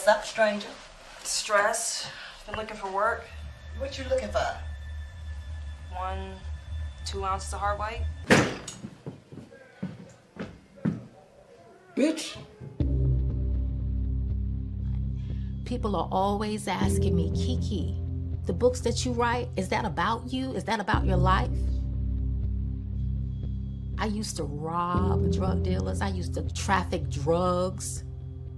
What's up, stranger? Stress. Been looking for work. What you looking for? 2 ounces of hard white. Bitch. People are always asking me, Kiki, the books that you write, is that about you? Is that about your life? I used to rob drug dealers. I used to traffic drugs.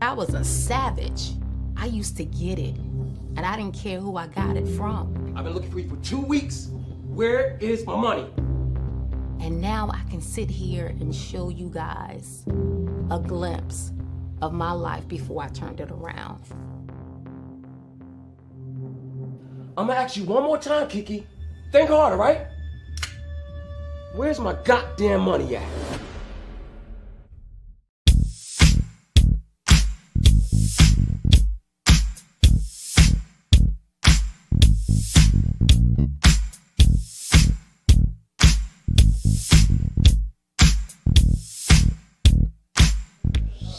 I was a savage. I used to get it, and I didn't care who I got it from. I've been looking for you for 2 weeks. Where is my money? And now I can sit here and show you guys a glimpse of my life before I turned it around. I'm gonna ask you one more time, Kiki. Think harder, right? Where's my goddamn money at?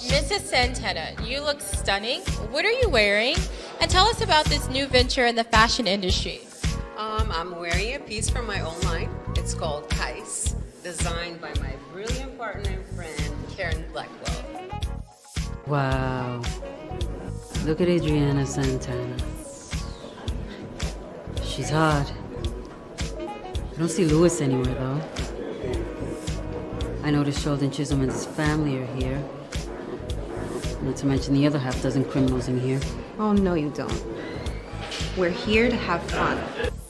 Mrs. Santana, you look stunning. What are you wearing? And tell us about this new venture in the fashion industry. I'm wearing a piece from my own line. It's called Kais, designed by my brilliant partner and friend, Karen Blackwell. Wow. Look at Adriana Santana. She's hot. I don't see Louis anywhere, though. I noticed Sheldon Chisholm and his family are here. Not to mention the other half-dozen criminals in here. Oh, no, you don't. We're here to have fun.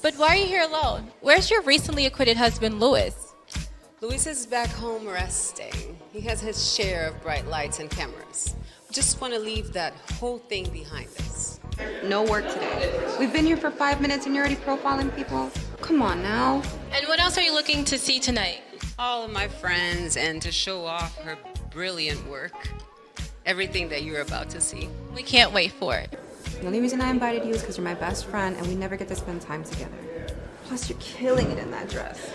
But why are you here alone? Where's your recently acquitted husband, Louis? Louis is back home resting. He has his share of bright lights and cameras. We just want to leave that whole thing behind us. No work today. We've been here for 5 minutes and you're already profiling people? Come on now. And what else are you looking to see tonight? All of my friends and to show off her brilliant work. Everything that you're about to see. We can't wait for it. The only reason I invited you is because you're my best friend and we never get to spend time together. Plus, you're killing it in that dress.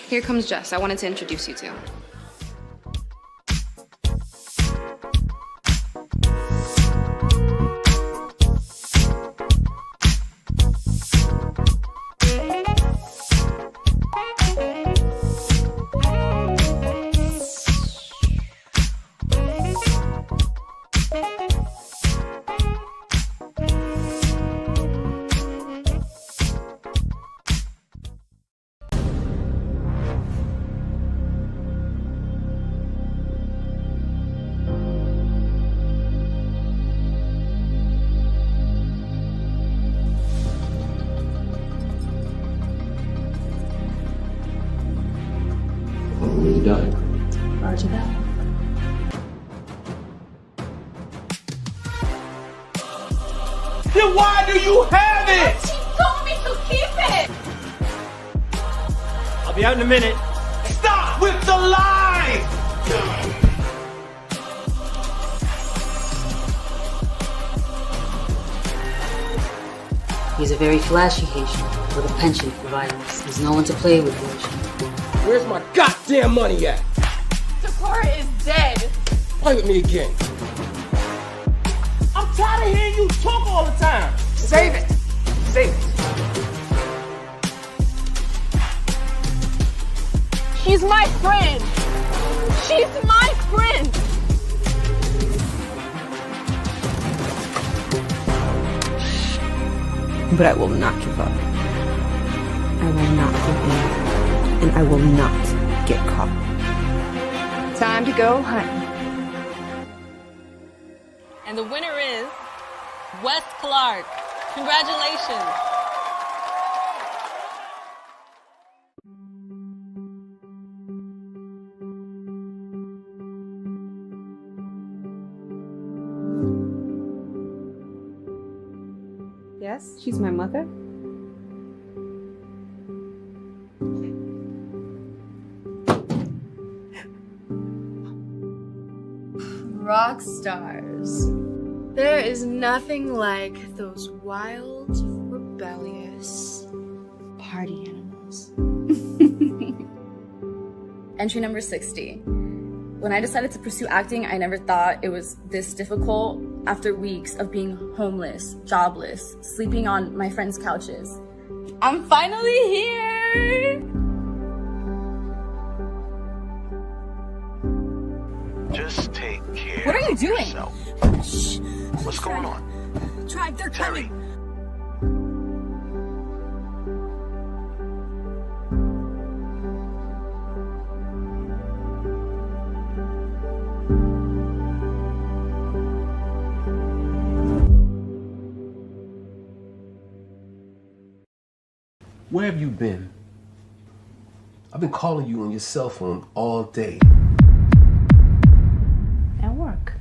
Here comes Jess. I wanted to introduce you to. When you done? Roger that. Then why do you have it? She told me to keep it! I'll be out in a minute. Stop with the lies! He's a very flashy Haitian with a penchant for violence. There's no one to play with, Haitian. Where's my goddamn money at? Takora is dead. Play with me again. I'm tired of hearing you talk all the time. Save it. Save it. She's my friend. She's my friend. But I will not give up. I will not give in. And I will not get caught. Time to go hunting. And the winner is Wes Clark. Congratulations. Yes, she's my mother. Rock stars. There is nothing like those wild, rebellious party animals. Entry number 60. When I decided to pursue acting, I never thought it was this difficult after weeks of being homeless, jobless, sleeping on my friends' couches. I'm finally here! Just take care. What are you doing? Yourself. Shh. What's going on? Drive, they're Terry. coming. Where have you been? I've been calling you on your cell phone all day. At work.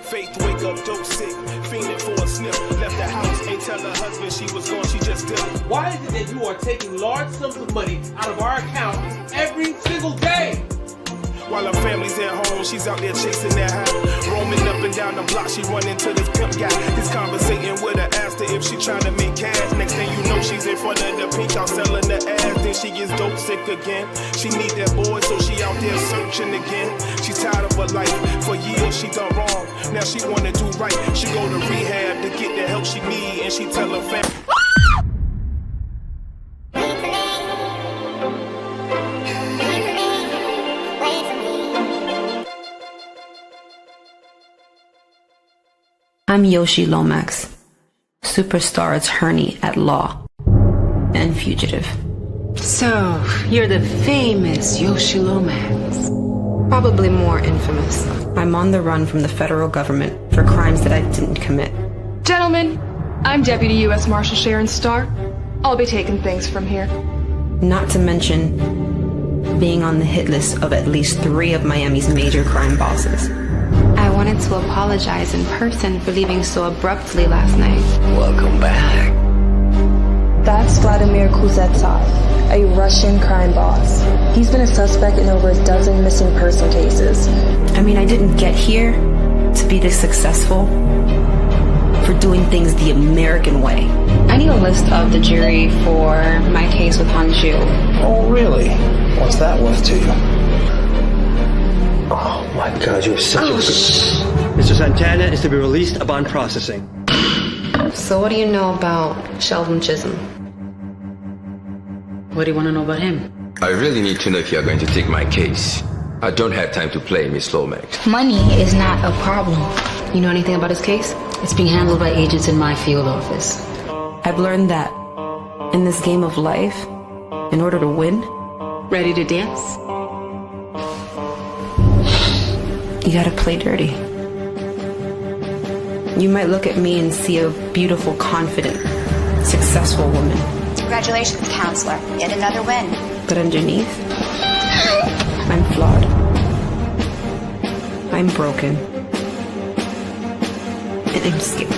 Faith wake up, dope sick, fiending for a snip. Left the house, ain't tell her husband she was gone, she just dipped. Why is it that you are taking large sums of money out of our account every single day? While her family's at home, she's out there chasing that high. Roaming up and down the block, she run into this pimp guy. He's conversating with her, asked her if she tryna make cash. Next thing you know, she's in front of the pink house selling the ass. Then she gets dope sick again. She need that boy, so she out there searching again. She's tired of her life. For years she done wrong. Now she wanna do right. She go to rehab to get the help she need, and she tell her family. I'm Yoshi Lomax, superstar attorney at law and fugitive. So, you're the famous Yoshi Lomax. Probably more infamous. I'm on the run from the federal government for crimes that I didn't commit. Gentlemen, I'm Deputy U.S. Marshal Sharon Starr. I'll be taking things from here. Not to mention being on the hit list of at least 3 of Miami's major crime bosses. I wanted to apologize in person for leaving so abruptly last night. Welcome back. That's Vladimir Kuzetsov, a Russian crime boss. He's been a suspect in over a dozen missing person cases. I mean, I didn't get here to be this successful for doing things the American way. I need a list of the jury for my case with Honshu. Oh, really? What's that worth to you? Oh my God, you're such a... Mr. Santana is to be released upon processing. So what do you know about Sheldon Chisholm? What do you want to know about him? I really need to know if you're going to take my case. I don't have time to play, Miss Lomax. Money is not a problem. You know anything about his case? It's being handled by agents in my field office. I've learned that in this game of life, in order to win... Ready to dance? You gotta play dirty. You might look at me and see a beautiful, confident, successful woman. Congratulations, counselor. Yet another win. But underneath, I'm flawed. I'm broken. And I'm scared.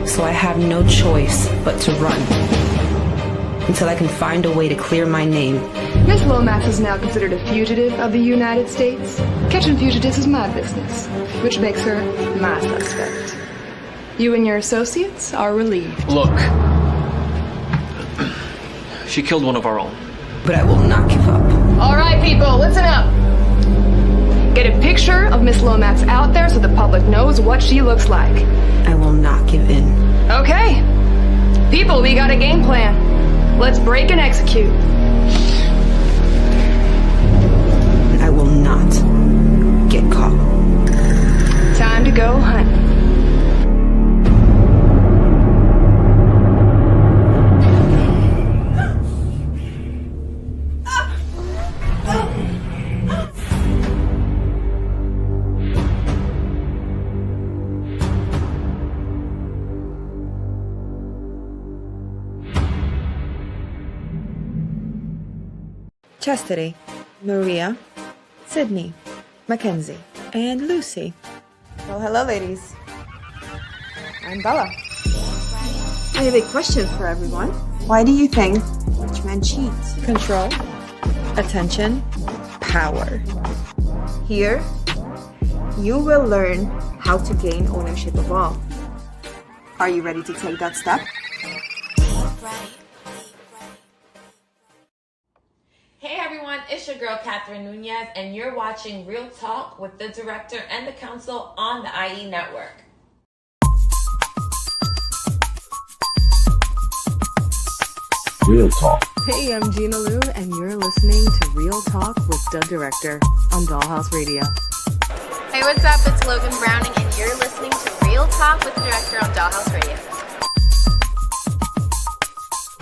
So I have no choice but to run until I can find a way to clear my name. Miss Lomax is now considered a fugitive of the United States. Catching fugitives is my business, which makes her my suspect. You and your associates are relieved. Look. She killed one of our own. But I will not give up. All right, people, listen up. Get a picture of Miss Lomax out there so the public knows what she looks like. I will not give in. Okay. People, we got a game plan. Let's break and execute. I will not get caught. Time to go hunt. Chastity, Maria, Sydney, Mackenzie, and Lucy. Well, hello, ladies. I'm Bella. I have a question for everyone. Why do you think rich men cheat? Control, attention, power. Here, you will learn how to gain ownership of all. Are you ready to take that step? it's your girl, Catherine Nunez, and you're watching Real Talk with the director and the counsel on the IE Network. Real Talk. Hey, I'm Gina Lou, and you're listening to Real Talk with the Director on Dollhouse Radio. Hey, what's up? It's Logan Browning, and you're listening to Real Talk with the Director on Dollhouse Radio.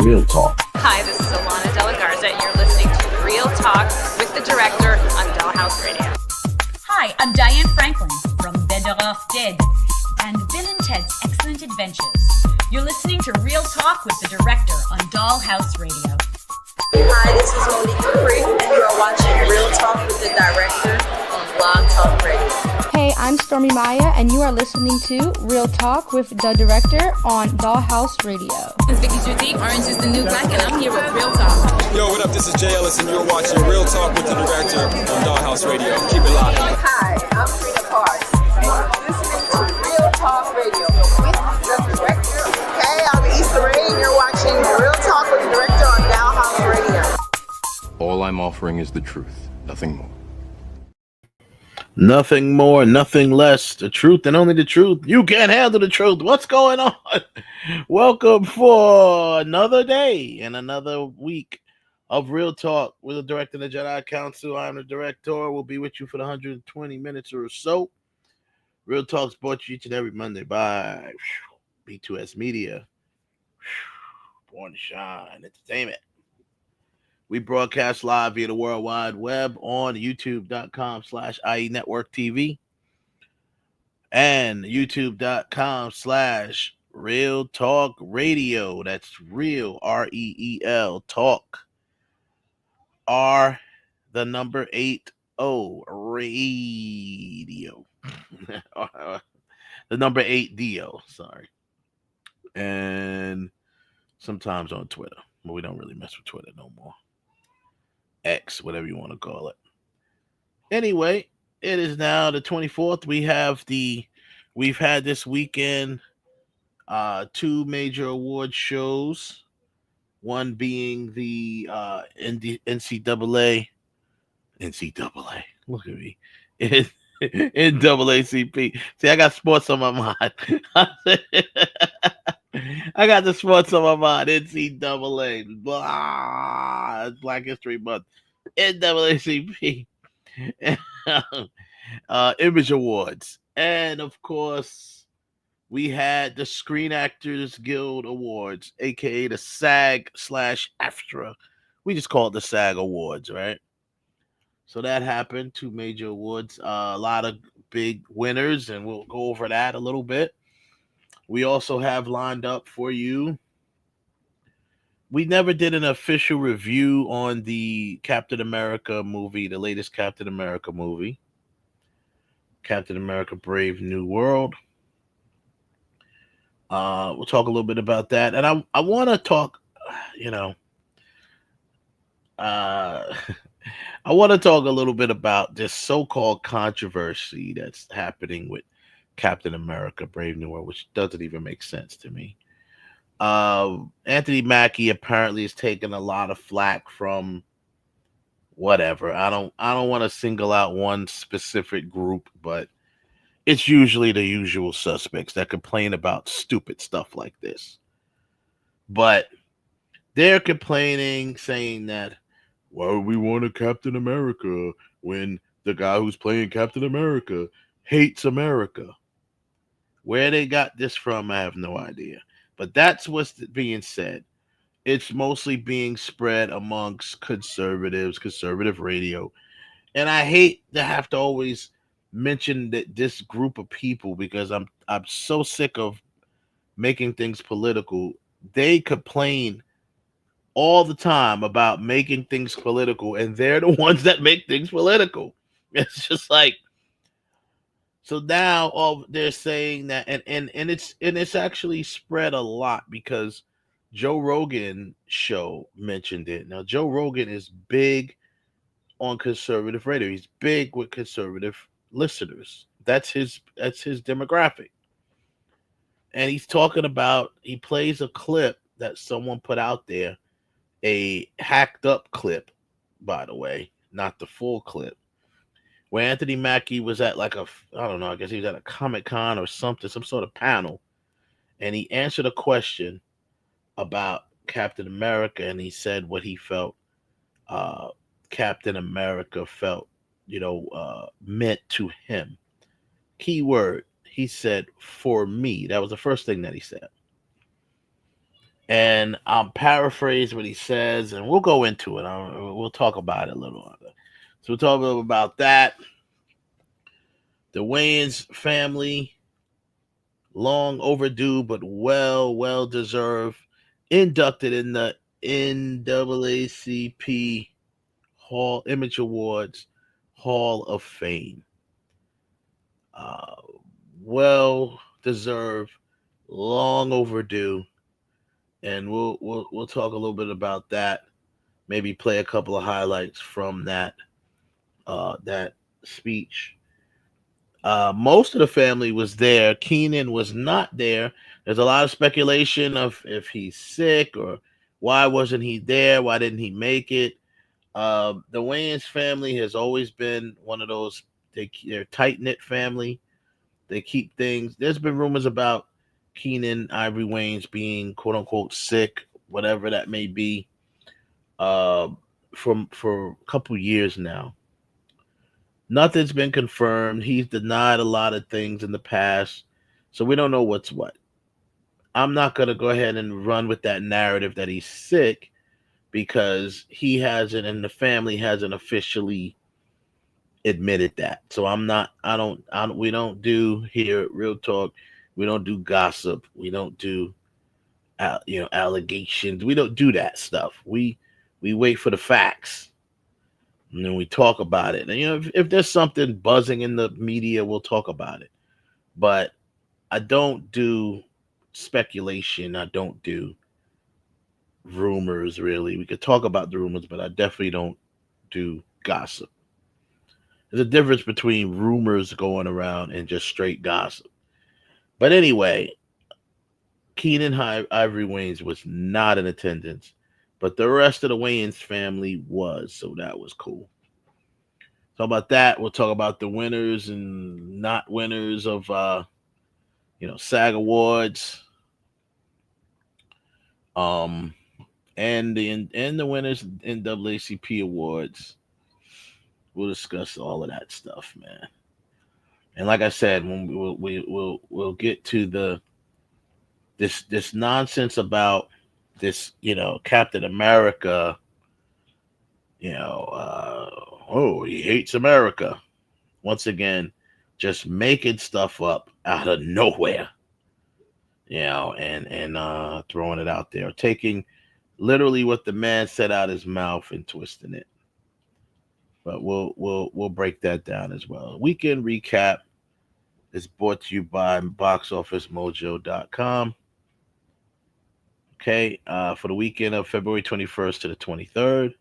Real Talk. Hi, this is Alana De La Garza, and you're listening to Real Talk with the Director on Dollhouse Radio. Hi, I'm Diane Franklin from Better Off Dead and Bill and Ted's Excellent Adventures. You're listening to Real Talk with the Director on Dollhouse Radio. Hi, this is Monique Capri, and you are watching Real Talk with the Director on Blog Talk Radio. Hey, I'm Stormy Maya, and you are listening to Real Talk with the Director on Dollhouse Radio. This is Vicky Judy, Orange is the New Black, and I'm here with Real Talk. Yo, what up? This is Jay Ellis, and you're watching Real Talk with the Director on Dollhouse Radio. Keep it live. Hi, I'm Trina Parks. You are listening to Real Talk Radio with the Director. Hey, I'm Issa Rae, and you're watching Real Talk with the Director on Dollhouse Radio. All I'm offering is the truth, nothing more. Nothing more, nothing less. The truth and only the truth. You can't handle the truth. What's going on? Welcome for another day and another week of Real Talk with the Director of the Jedi Council. I'm the Director. We'll be with you for the 120 minutes or so. Real Talk's brought to you each and every Monday by B2S Media. Born to Shine Entertainment. We broadcast live via the World Wide Web on youtube.com/IE Network TV and youtube.com/Real Talk Radio. That's real, REEL, talk. The number 80, radio. The number 8DO, sorry. And sometimes on Twitter, but we don't really mess with Twitter no more. X, whatever you want to call it. Anyway, it is now the 24th. We've had this weekend two major award shows. One being the NCAA. Look at me. NAACP. See, I got sports on my mind. I got the sports on my mind. NCAA. Blah. It's Black History Month. NAACP. Image Awards. And, of course, we had the Screen Actors Guild Awards, a.k.a. the SAG/AFTRA. We just call it the SAG Awards, right? So that happened. Two major awards. A lot of big winners, and we'll go over that a little bit. We also have lined up for you. We never did an official review on the Captain America movie, the latest Captain America movie. Captain America Brave New World. We'll talk a little bit about that. And I want to talk, I want to talk a little bit about this so-called controversy that's happening with Captain America Brave New World, which doesn't even make sense to me. Anthony Mackie apparently is taking a lot of flack from whatever. I don't want to single out one specific group, but it's usually the usual suspects that complain about stupid stuff like this. But they're complaining, saying that, why we want a Captain America when the guy who's playing Captain America hates America? Where they got this from, I have no idea. But that's what's being said. It's mostly being spread amongst conservatives, conservative radio. And I hate to have to always mention that this group of people, because I'm so sick of making things political. They complain all the time about making things political, and they're the ones that make things political. It's just like, so now they're saying that, and it's actually spread a lot because Joe Rogan show mentioned it. Now Joe Rogan is big on conservative radio. He's big with conservative listeners. That's his demographic. And he's talking about, he plays a clip that someone put out there, a hacked up clip, by the way. not the full clip, where Anthony Mackie was at like I don't know, I guess he was at a Comic-Con or something, some sort of panel, and he answered a question about Captain America, and he said what he felt Captain America felt, meant to him. Key word, he said, for me. That was the first thing that he said. And I'll paraphrase what he says, and we'll go into it. We'll talk about it a little. So we'll talk a little about that. The Wayans family, long overdue, but well deserved, inducted in the NAACP Image Awards Hall of Fame. Well deserved, long overdue, and we'll talk a little bit about that. Maybe play a couple of highlights from that speech. Most of the family was there. Keenan was not there. There's a lot of speculation of if he's sick or why wasn't he there? Why didn't he make it? The Wayans family has always been one of those, they're tight-knit family. They keep things. There's been rumors about Keenan Ivory Wayans being quote-unquote sick, whatever that may be, for a couple years now. Nothing's been confirmed. He's denied a lot of things in the past, so we don't know what's what. I'm not going to go ahead and run with that narrative that he's sick, because he hasn't, and the family hasn't officially admitted that. So we don't do here at Real Talk, we don't do gossip, we don't do allegations, we don't do that stuff. We wait for the facts, and then we talk about it. And if there's something buzzing in the media, we'll talk about it. But I don't do speculation, I don't do rumors, really. We could talk about the rumors, but I definitely don't do gossip. There's a difference between rumors going around and just straight gossip. But anyway, Keenan Ivory Wayans was not in attendance, but the rest of the Wayans family was, so that was cool. So about that, we'll talk about the winners and not winners of SAG Awards. And the winners in NAACP Awards. We'll discuss all of that stuff, man. And like I said, when we'll get to this nonsense about this, Captain America, he hates America. Once again, just making stuff up out of nowhere, and throwing it out there, taking literally what the man said out his mouth and twisting it. But we'll break that down as well. Weekend recap is brought to you by BoxOfficeMojo.com. Okay, for the weekend of February 21st to the 23rd.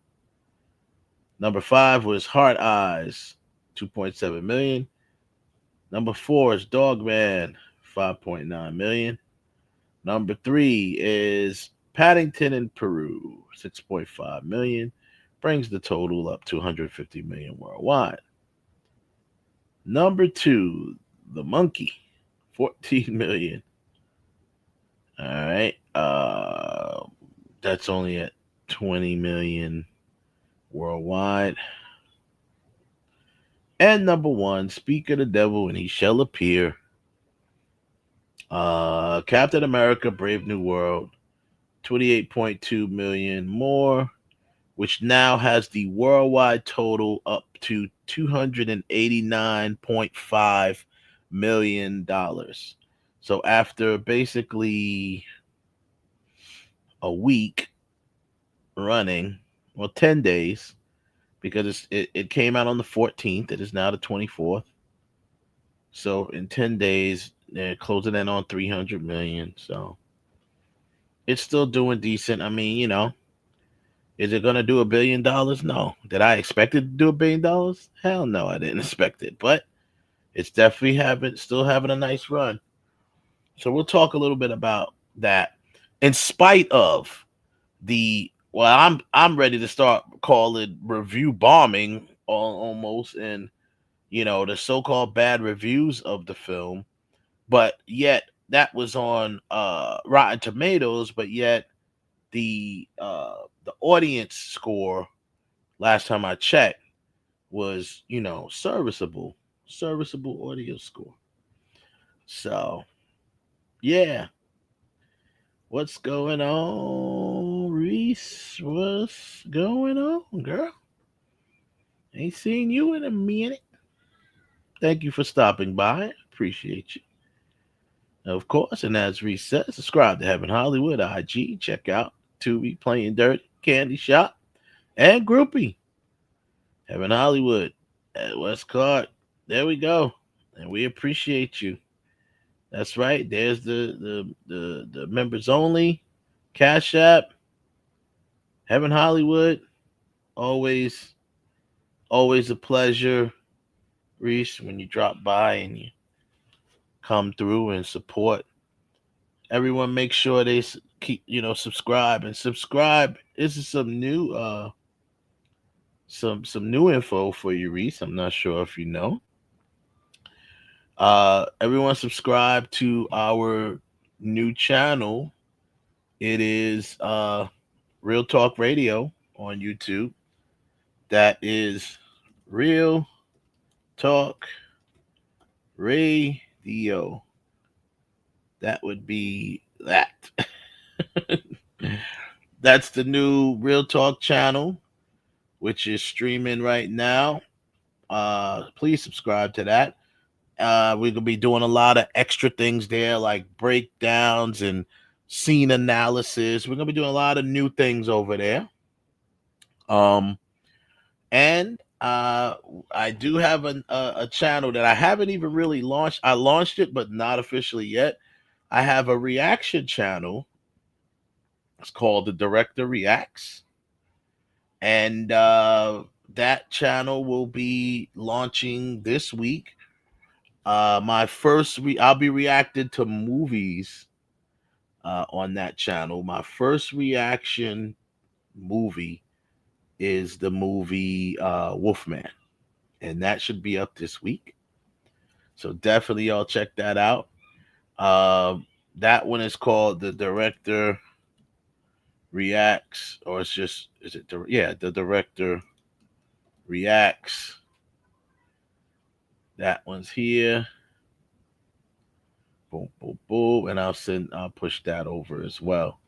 Number 5 was Hard Eyes, 2.7 million. Number 4 is Dogman, 5.9 million. Number 3 is Paddington in Peru, 6.5 million. Brings the total up to 150 million worldwide. Number 2, The Monkey, 14 million. All right. That's only at 20 million worldwide. And number 1, Speak of the Devil and He Shall Appear. Captain America, Brave New World, 28.2 million more, which now has the worldwide total up to $289.5 million. So after basically a week running, 10 days, because it came out on the 14th, it is now the 24th. So in 10 days, they're closing in on 300 million. So it's still doing decent. I mean, is it going to do $1 billion? No. Did I expect it to do $1 billion? Hell no, I didn't expect it. But it's definitely still having a nice run. So we'll talk a little bit about that. In spite of well, I'm ready to start calling review bombing almost, and the so-called bad reviews of the film, but yet that was on Rotten Tomatoes, but yet the audience score last time I checked was serviceable audio score. So yeah, what's going on, Reese? What's going on, girl? Ain't seen you in a minute. Thank you for stopping by. Appreciate you. Of course, and as Reese said, subscribe to Heaven Hollywood IG. Check out Tubi, Playing Dirty, Candy Shop, and Groupie. Heaven Hollywood at Westcott. There we go. And we appreciate you. That's right. There's the members only Cash App. Heaven Hollywood. Always a pleasure, Reese, when you drop by and you come through and support. Everyone make sure they keep subscribe. This is some new some new info for you, Reese. I'm not sure if you know. Everyone subscribe to our new channel. It is Real Talk Radio on YouTube. That is Real Talk Radio. That would be that. That's the new Real Talk channel, which is streaming right now. Please subscribe to that. We're going to be doing a lot of extra things there, like breakdowns and scene analysis. We're going to be doing a lot of new things over there. And I do have a channel that I haven't even really launched. I launched it, but not officially yet. I have a reaction channel. It's called The Director Reacts. And that channel will be launching this week. I'll be reacting to movies on that channel. My first reaction movie is the movie Wolfman, and that should be up this week. So definitely y'all check that out. That one is called The Director Reacts, or The Director Reacts. That one's here. Boom, boom, boom. And I'll push that over as well.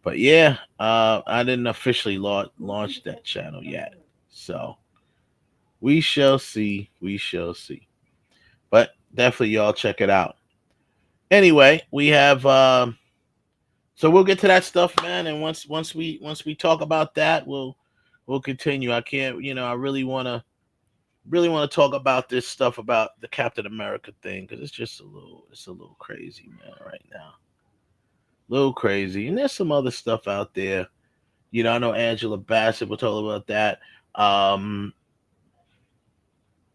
But yeah, I didn't officially launch that channel yet. So we shall see. But definitely y'all check it out. Anyway, we have so we'll get to that stuff, man. And once we talk about that, we'll continue. I can't, I really want to talk about this stuff about the Captain America thing, because it's a little crazy, man, right now. A little crazy. And there's some other stuff out there. I know Angela Bassett will talk about that.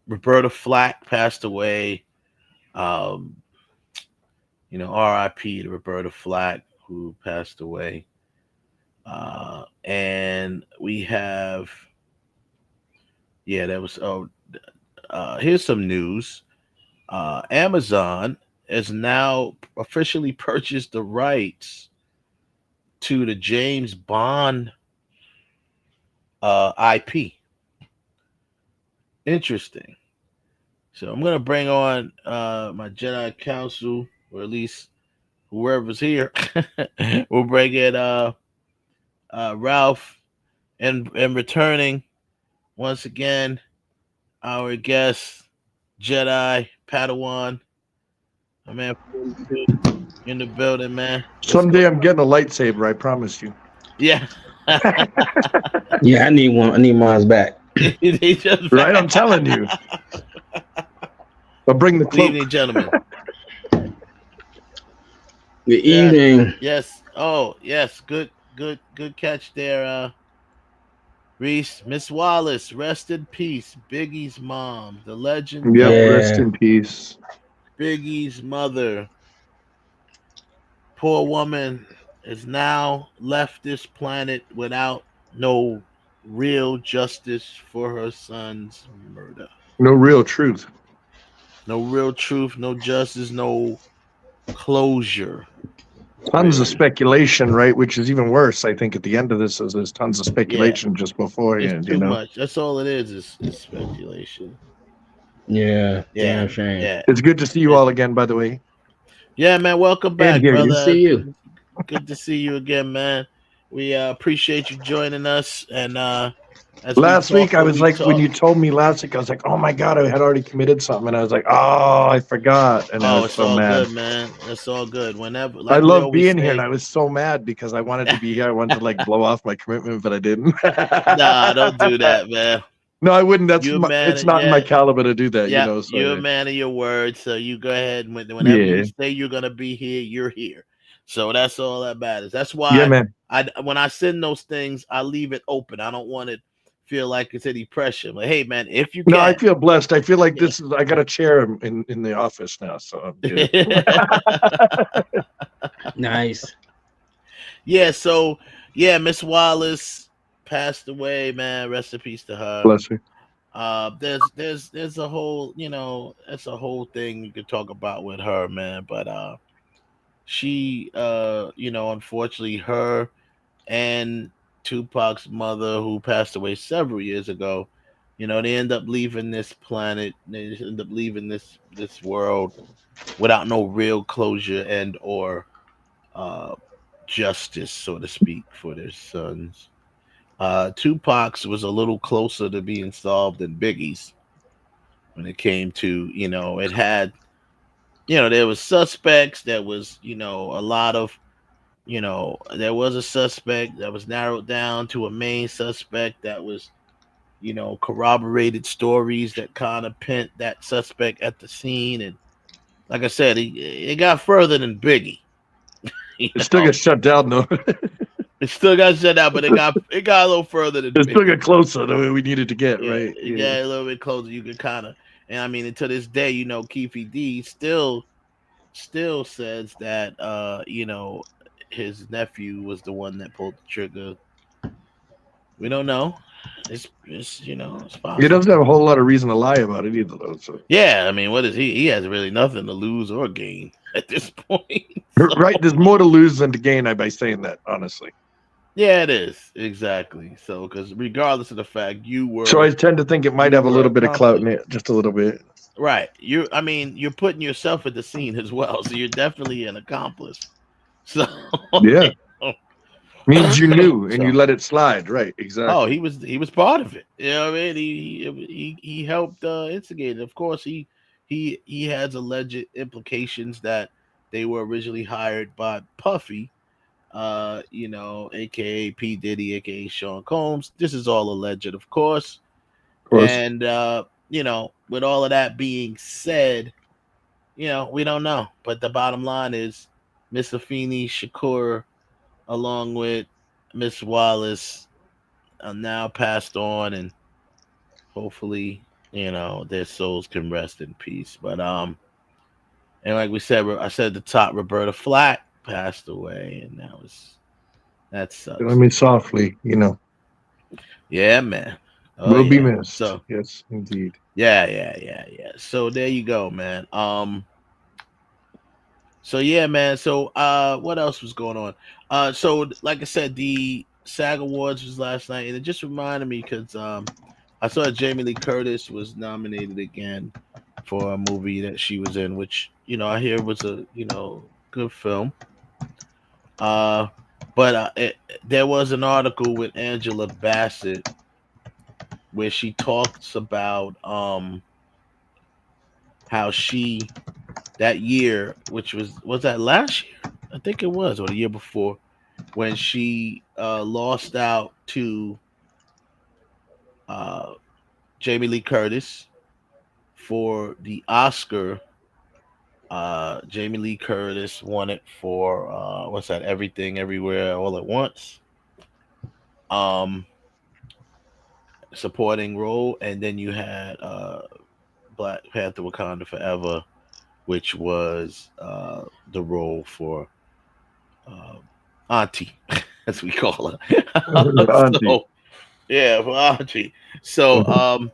Roberta Flack passed away. R.I.P. to Roberta Flack, who passed away. And we have, here's some news. Amazon has now officially purchased the rights to the James Bond IP. Interesting. So I'm going to bring on my Jedi Council, or at least whoever's here. We'll bring in Ralph, and returning once again, our guest, Jedi Padawan. My man in the building, man. Someday I'm getting a lightsaber, I promise you. Yeah. Yeah, I need one. I need mine back. Right, I'm telling you. But bring the cloak. Good evening, gentlemen. Good evening. Yes. Oh, yes. Good catch there, Reese. Miss Wallace, rest in peace. Biggie's mom, the legend. Yeah, rest in peace. Biggie's mother. Poor woman has now left this planet without no real justice for her son's murder. No real truth. No real truth, no justice, no closure. Tons of Really. speculation, right? Which is even worse. I think at the end of this is there's tons of Yeah, speculation just it's beforehand. too much. That's all it is speculation. Yeah, Yeah, damn shame. yeah. It's good to see you all again, by the way. Yeah, man. Welcome And back, here, Good to brother. see you. Good to see you again, man. We appreciate you joining us. And as we Last talk week, I what was we like, when talk. you told me last week, I was like, oh my God, I had already committed something. And I was like, oh, I forgot. And I Oh, was it's so all mad. good, man. It's all good. Whenever, I like we love always being here. And say, I was so mad because I wanted to be here. I wanted to like blow off my commitment, but I didn't. nah, don't do that, man. No, I wouldn't. You a man, It's not in my yeah, caliber to do that, yeah. So You're a man of your word, so you go ahead and whenever yeah. you say you're gonna be here, you're here. So that's all that matters. That's Yeah, why man. when I send those things, I leave it open. I don't want it feel like it's any pressure. Like, hey, man, if you No, I can. feel blessed. I feel like this is, I got a chair in the office now. So I'm good. Nice. Yeah, so yeah, Miss Wallace passed away, man. Rest in peace to her. Bless her. There's a whole, it's a whole thing you could talk about with her, man. But she unfortunately her and Tupac's mother, who passed away several years ago, they end up leaving this planet, they end up leaving this world without no real closure and or justice, so to speak, for their sons. Tupac's was a little closer to being solved than Biggie's when it came to, it had, there was suspects, there was, a lot of, there was a suspect that was narrowed down to a main suspect that was, corroborated stories that kind of pinned that suspect at the scene. And like I said, it got further than Biggie. It still gets shut down though. It still got shut down, but it got a little further than It still Biggie. got closer the way we needed to get, Yeah, right? it got a little bit closer. You could kind of, and I mean, and to this day, Keefy D still says that, his nephew was the one that pulled the trigger. We don't know. It's possible. He doesn't have a whole lot of reason to lie about it either, though. So. Yeah, I mean, what is he? He has really nothing to lose or gain at this point. Right? There's more to lose than to gain by saying that, honestly. Yeah, it is exactly. So, because regardless of the fact you were, so I tend to think it might have a little bit of clout in it, just a little bit. Right. You're putting yourself at the scene as well, so you're definitely an accomplice. So yeah, means you knew and you let it slide, right? Exactly. Oh, he was part of it. You know what I mean? He helped instigate it. Of course, he has alleged implications that they were originally hired by Puffy, aka P. Diddy, aka Sean Combs. This is all alleged, of course. And with all of that being said, we don't know. But the bottom line is Miss Afeni Shakur, along with Miss Wallace, are now passed on, and hopefully, their souls can rest in peace. But and like we said, I said at the top, Roberta Flack passed away, and that sucks. Let me softly, Yeah, man. Will be missed. So yes, indeed. Yeah. So there you go, man. So yeah, man. So what else was going on? So like I said, the SAG Awards was last night, and it just reminded me because I saw Jamie Lee Curtis was nominated again for a movie that she was in, which I hear was a good film. But there was an article with Angela Bassett where she talks about how she that year, which was that last year? I think it was, or the year before, when she lost out to Jamie Lee Curtis for the Oscar. Jamie Lee Curtis won it for what's that? Everything, Everywhere, All at Once. Supporting role, and then you had Black Panther: Wakanda Forever, which was the role for Auntie. as we call her. Auntie. So, yeah, for Auntie. So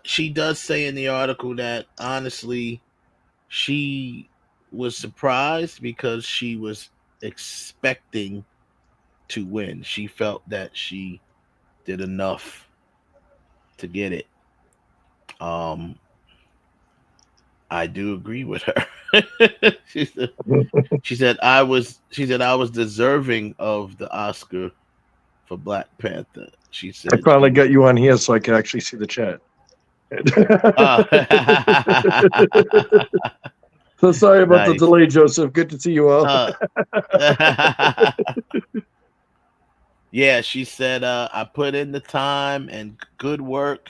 she does say in the article that honestly she was surprised because she was expecting to win. She felt that she did enough to get it. I do agree with her. she said I was deserving of the Oscar for Black Panther. She said I finally got you on here so I can actually see the chat. So sorry about the Nice. delay, Joseph. Good to see you all. Yeah, she said I put in the time and good work.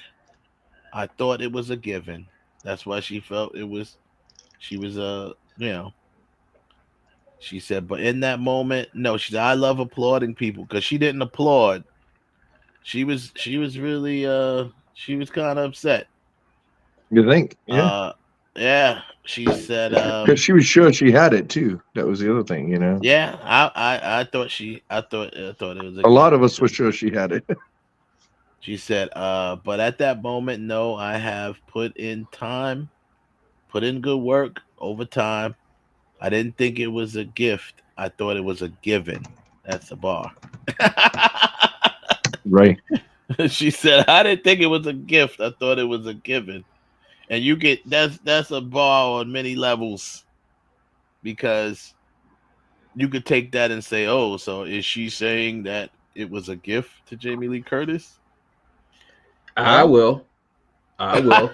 I thought it was a given. That's why she felt it was. She was She said, but in that moment, no. She said, I love applauding people because she didn't applaud. She was really she was kind of upset. You think? Yeah. Yeah. She said Because she was sure she had it too. That was the other thing, you know. yeah, I thought it was a lot of us were sure she had it. She said, but at that moment, no, I have put in time, put in good work over time. I didn't think it was a gift. I thought it was a given. That's a bar. Right. She said, I didn't think it was a gift. I thought it was a given. And you get that's a bar on many levels because you could take that and say, oh, so is she saying that it was a gift to Jamie Lee Curtis? I will. I will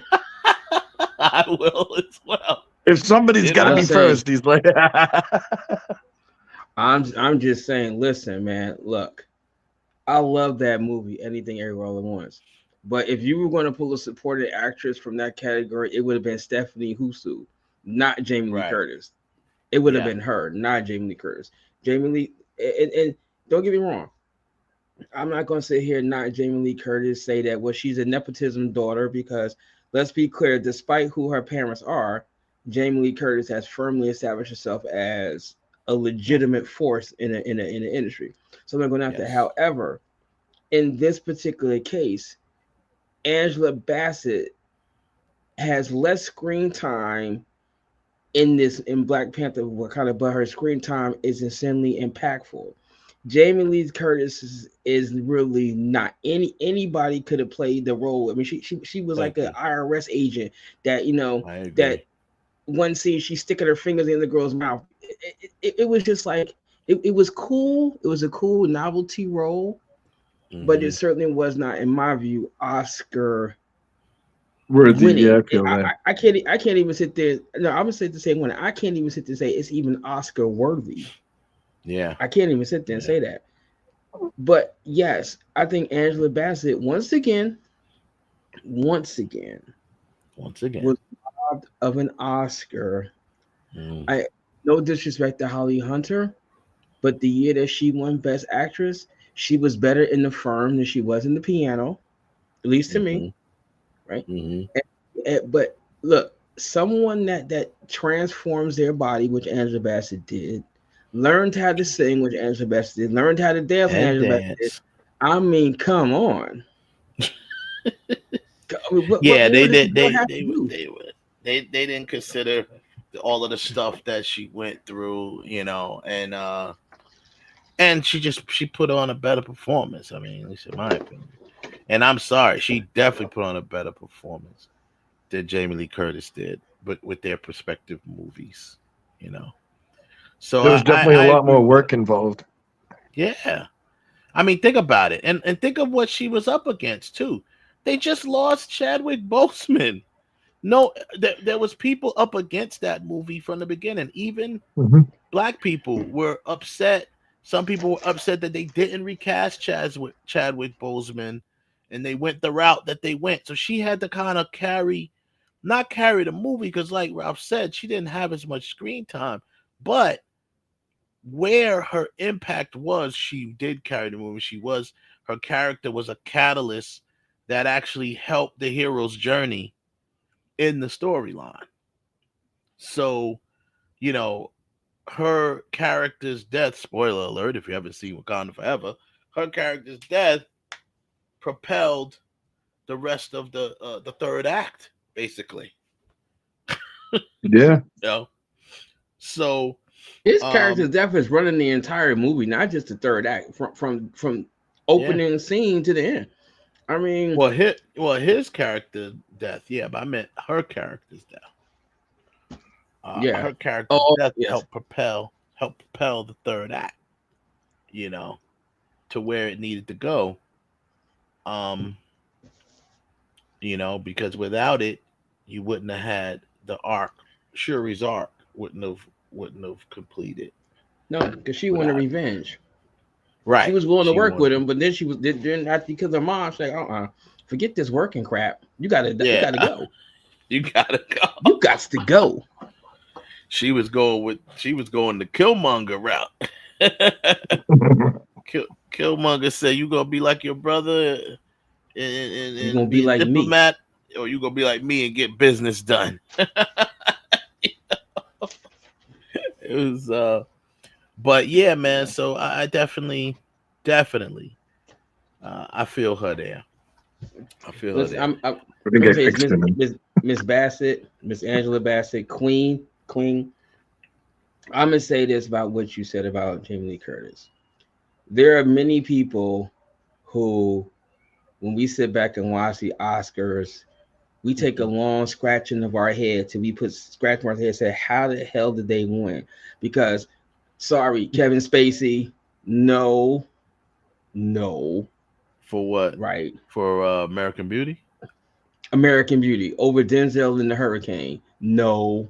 as well. If somebody's got to be first, he's like. I'm just saying. Listen, man. Look, I love that movie, Anything Everywhere All at Once. But if you were going to pull a supporting actress from that category, it would have been Stephanie Hsu, not Jamie Lee Curtis. It would have been her, not Jamie Lee Curtis. Jamie Lee, and don't get me wrong, I'm not going to sit here and not Jamie Lee Curtis say that, well, she's a nepotism daughter, because let's be clear, despite who her parents are, Jamie Lee Curtis has firmly established herself as a legitimate force in the industry. So I'm not going to have to. However, in this particular case, Angela Bassett has less screen time in Black Panther, but her screen time is insanely impactful. Jamie Lee Curtis is really not anybody could have played the role. I mean, she was like an IRS agent that that one scene she's sticking her fingers in the girl's mouth. It was just like it was cool. It was a cool novelty role, but it certainly was not, in my view, Oscar worthy. winning. Yeah, I feel that. I can't even sit there. No, I would say the same one. I can't even sit there and say it's even Oscar worthy. Yeah, I can't even sit there and say that. But yes, I think Angela Bassett once again was robbed of an Oscar. I no disrespect to Holly Hunter, but the year that she won Best Actress, she was better in The Firm than she was in The Piano, at least to me, right? But look, someone that transforms their body, which Angela Bassett did, learned how to sing, which Angela Bassett did, learned how to dance, which Angela Bassett did. I mean, come on. They didn't consider all of the stuff that she went through, and she put on a better performance. I mean, at least in my opinion. And I'm sorry, she definitely put on a better performance than Jamie Lee Curtis did, but with their respective movies, So there was definitely a lot more work involved. Yeah. I mean, think about it. And think of what she was up against, too. They just lost Chadwick Boseman. No, there was people up against that movie from the beginning. Even Black people were upset. Some people were upset that they didn't recast Chadwick Boseman, and they went the route that they went. So she had to kind of not carry the movie, because like Ralph said, she didn't have as much screen time. But where her impact was, she did carry the movie. Her character was a catalyst that actually helped the hero's journey in the storyline. So, her character's death, spoiler alert if you haven't seen Wakanda Forever, her character's death propelled the rest of the third act, basically. Yeah. So his character's death is running the entire movie, not just the third act, from opening scene to the end. I mean, his character death, yeah, but I meant her character's death. Her character's death helped propel the third act, to where it needed to go. Because without it, you wouldn't have had the arc. Shuri's arc wouldn't have completed. No, because she wanted revenge. Right. She was willing to work with him, but then then after because her mom said, forget this working crap. You gotta go. You gotta go. You got to go. She was going the Killmonger route. Killmonger said, "You gonna be like your brother, and you gonna be like diplomat, or you gonna be like me and get business done." It was, but yeah, man. So I definitely, I feel her there. I feel her there. I'm gonna say Miss Bassett, Miss Angela Bassett, Queen. I'm gonna say this about what you said about Jamie Lee Curtis. There are many people who, when we sit back and watch the Oscars, we take a long scratching of our head till we scratch our head and say, how the hell did they win? Because, sorry, Kevin Spacey, no. For what? Right. For American Beauty? American Beauty over Denzel in The Hurricane. No.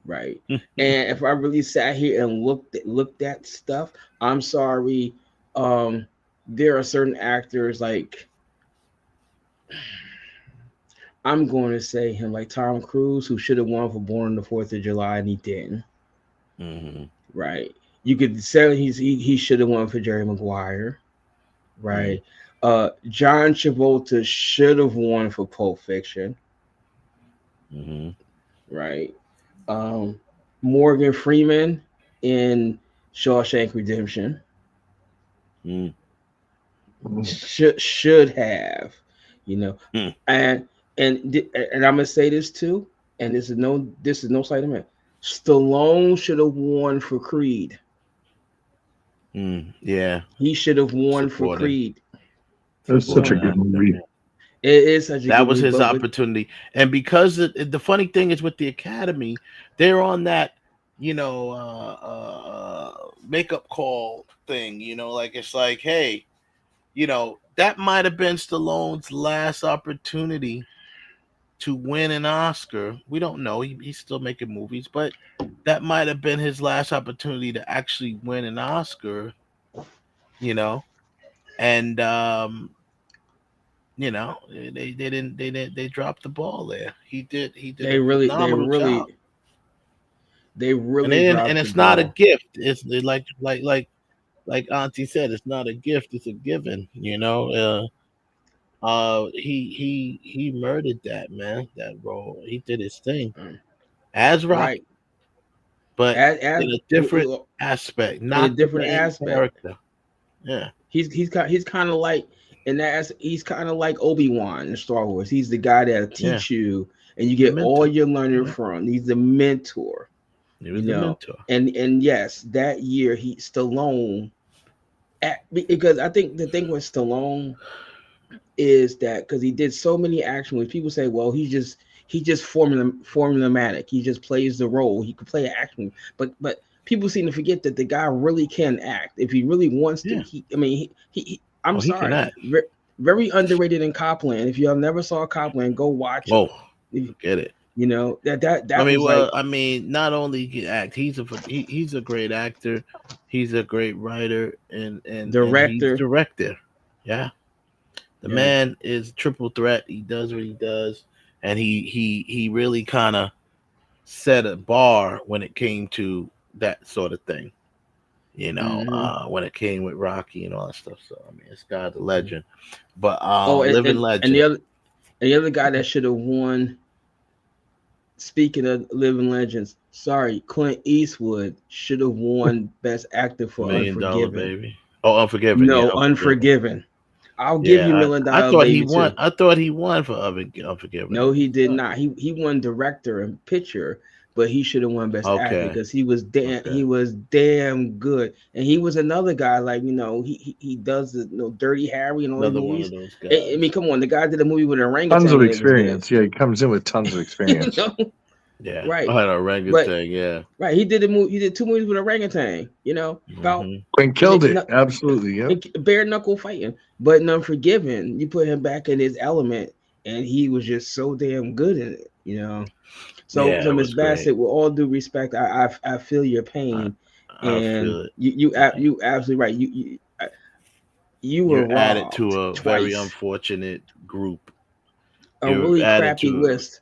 Right. And if I really sat here and looked at stuff, I'm sorry. There are certain actors like, I'm going to say him, like Tom Cruise, who should have won for Born on the 4th of July and he didn't. Mm-hmm. Right. You could say he should have won for Jerry Maguire. Right. Mm-hmm. John Travolta should have won for Pulp Fiction. Mm-hmm. Right. Morgan Freeman in Shawshank Redemption. Should have, and I'm gonna say this too, and this is no slight of man. Stallone should have won for Creed. Yeah, he should have won for Creed. It was such a good movie. It is such a that good was movie, his opportunity, and because the funny thing is with the Academy, they're on that makeup call thing. Like it's like, hey, that might have been Stallone's last opportunity to win an Oscar. We don't know. He's still making movies, but that might have been his last opportunity to actually win an Oscar. And they dropped the ball there. He did. They really job. And it's not a gift. It's like Auntie said, it's not a gift, it's a given, he murdered that role. He did his thing as Rocky, right. But in a different aspect, not a different aspect. Character. Yeah. He's kind of like, and he's kind of like Obi-Wan in Star Wars. He's the guy that'll teach you and you get all your learning from. He's the mentor. He was the mentor. And yes, that year Stallone, because I think the thing with Stallone is that because he did so many action movies, people say, well, he just formulaic. He just plays the role. He could play an action, but people seem to forget that the guy really can act if he really wants to. I'm sorry, very underrated in Copland. If you have never saw Copland, go watch it. Get it. That not only he can act, he's a great actor, he's a great writer and director. Yeah. The man is triple threat. He does what he does, and he really kind of set a bar when it came to that sort of thing. When it came with Rocky and all that stuff. So this guy's a legend. But living legend. And the other guy that should have won speaking of living legends, sorry, Clint Eastwood should have won Best Actor for $1 Million Unforgiven. Baby. Oh, Unforgiven. No, Yeah, Unforgiven. I'll give you Yeah, $1 I Million thought he Baby won. too. I thought he won for Unforgiven. No, he did not. He won director and picture, but he should have won Best Actor Okay. because he was damn good. And he was another guy like he does the Dirty Harry and all these Another one movies. of those I guys. mean, come on, the guy did a movie with an orangutan. Tons of and it was good. experience. Yeah, he comes in with tons of experience. You know? Yeah, Right. I had an orangutan. Yeah, Right. He did a movie. He did 2 movies with an orangutan. About And killed it. Absolutely. Yeah. bare knuckle fighting. But in Unforgiven, you put him back in his element, and he was just so damn good in it. So, Yeah, so it Miss was great. Bassett, with all due respect, I feel your pain, I feel and it. you absolutely right. You were You're added robbed to a very twice. unfortunate group. A You're really added crappy to list.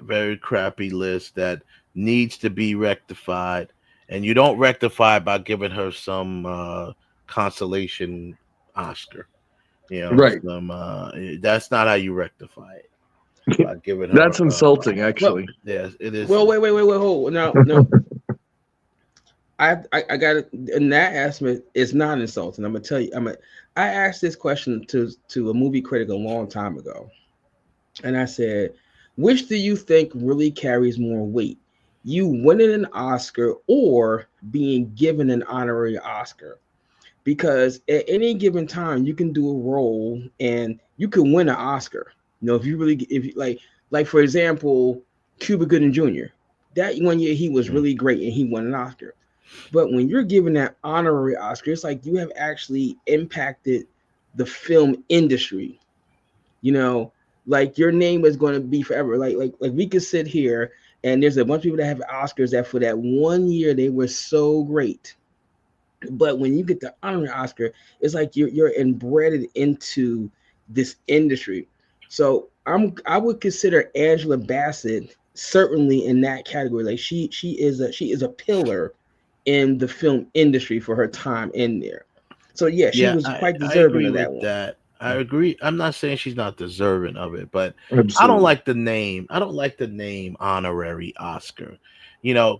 very crappy list that needs to be rectified, and you don't rectify by giving her some consolation Oscar. Right. That's not how you rectify it. By giving her That's insulting, actually. Yes, it is. Well, wait, hold no. I got it in that aspect. It's not insulting. I'm gonna tell you. I asked this question to a movie critic a long time ago, and I said, "Which do you think really carries more weight? You winning an Oscar or being given an honorary Oscar? Because at any given time, you can do a role and you can win an Oscar. If you like for example, Cuba Gooding Jr. That one year he was really great and he won an Oscar. But when you're given that honorary Oscar, it's like you have actually impacted the film industry. Like your name is going to be forever. Like we could sit here and there's a bunch of people that have Oscars that for that 1 year they were so great. But when you get the honorary Oscar, it's like you're embedded into this industry. So I would consider Angela Bassett certainly in that category. Like she is a pillar in the film industry for her time in there. So she was quite deserving of that one. That. I agree. I'm not saying she's not deserving of it, but Absolutely. I don't like the name. I don't like the name honorary Oscar.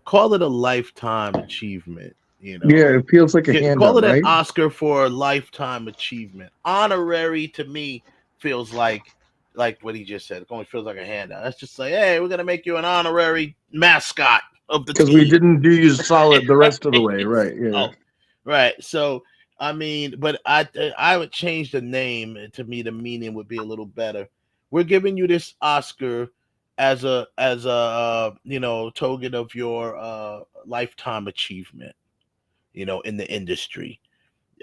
Call it a lifetime achievement. Yeah, it feels like a handout, call it right? an Oscar for a lifetime achievement. Honorary to me feels like what he just said. It only feels like a handout. That's just like, hey, we're gonna make you an honorary mascot of the team. Because we didn't do you solid the rest of the way, right? Yeah. Right. So I mean, but I would change the name. To me, the meaning would be a little better. We're giving you this Oscar as a token of your lifetime achievement, in the industry,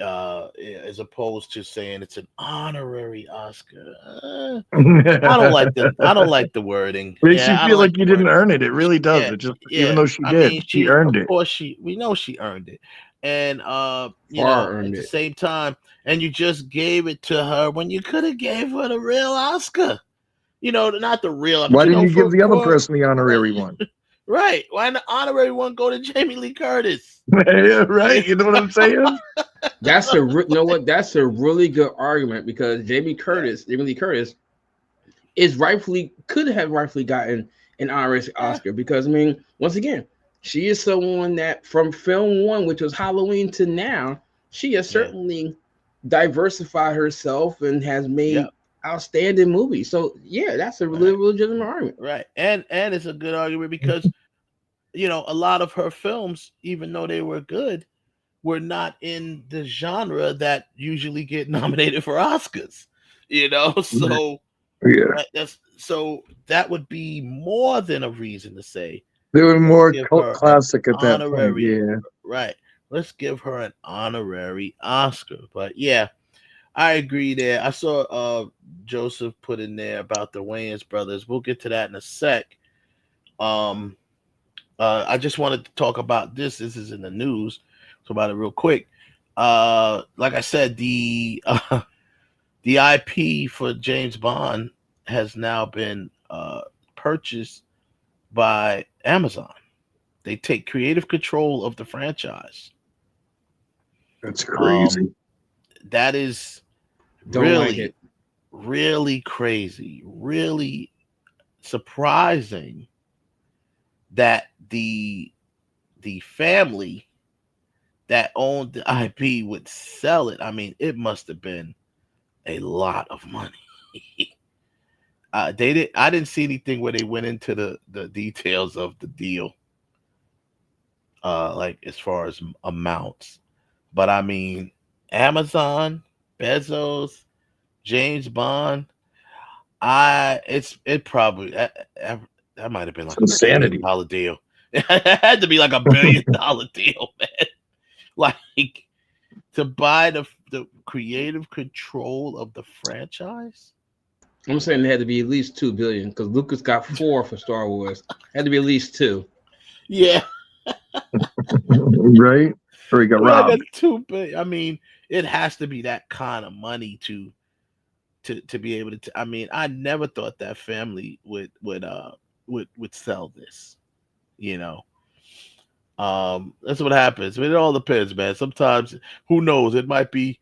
as opposed to saying it's an honorary Oscar. I don't like the wording. Makes you feel like you didn't earn it. It really does. Yeah, it just even though she did, mean, she earned it. Of course, we know she earned it, and at the same time, and you just gave it to her when you could have gave her the real Oscar. Not the real. Why didn't you give the other person the honorary one? Right. Why didn't the honorary one go to Jamie Lee Curtis? Yeah, right. You know what I'm saying? That's a really good argument because Jamie Lee Curtis could have rightfully gotten an honorary Oscar because I mean, once again, she is someone that from film one, which was Halloween, to now, she has certainly diversified herself and has made outstanding movies. So that's a really legitimate argument. Right. And it's a good argument because a lot of her films, even though they were good, were not in the genre that usually get nominated for Oscars. So that would be more than a reason to say they were more cult classic at that point. Yeah. Right. Let's give her an honorary Oscar. But I agree there. I saw Joseph put in there about the Wayans brothers. We'll get to that in a sec. I just wanted to talk about this. This is in the news. So about it real quick. Like I said, the IP for James Bond has now been purchased by Amazon. They take creative control of the franchise. That's crazy. That is really crazy, really surprising that the family that owned the IP would sell it. I mean, it must have been a lot of money. I didn't see anything where they went into the details of the deal, like as far as amounts. But I mean, Amazon, Bezos, James Bond. It probably that might have been like It's a insanity. $1 billion deal. It had to be like $1 billion deal, man. Like to buy the creative control of the franchise. I'm saying there had to be at least 2 billion because Lucas got 4 for Star Wars. Had to be at least 2. Yeah. Right? Or he got robbed. Like 2 billion. I mean, it has to be that kind of money to be able to. I mean, I never thought that family would sell this. You know, that's what happens. I mean, it all depends, man. Sometimes, who knows? It might be,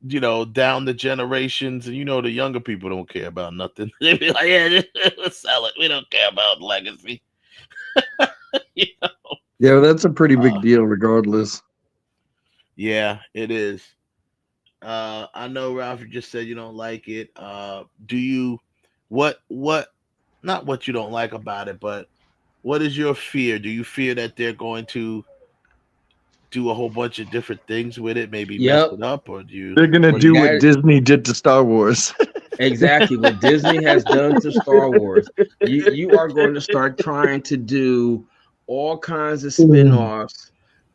down the generations, and the younger people don't care about nothing. They be like, yeah, let's sell it. We don't care about legacy. Yeah, that's a pretty big deal, regardless. Yeah, it is. I know Ralph, you just said you don't like it. Do you? What? Not what you don't like about it, but what is your fear? Do you fear that they're going to do a whole bunch of different things with it, maybe mess it up, or do you? They're gonna do what Disney did to Star Wars. Exactly what Disney has done to Star Wars. You are going to start trying to do all kinds of spin-offs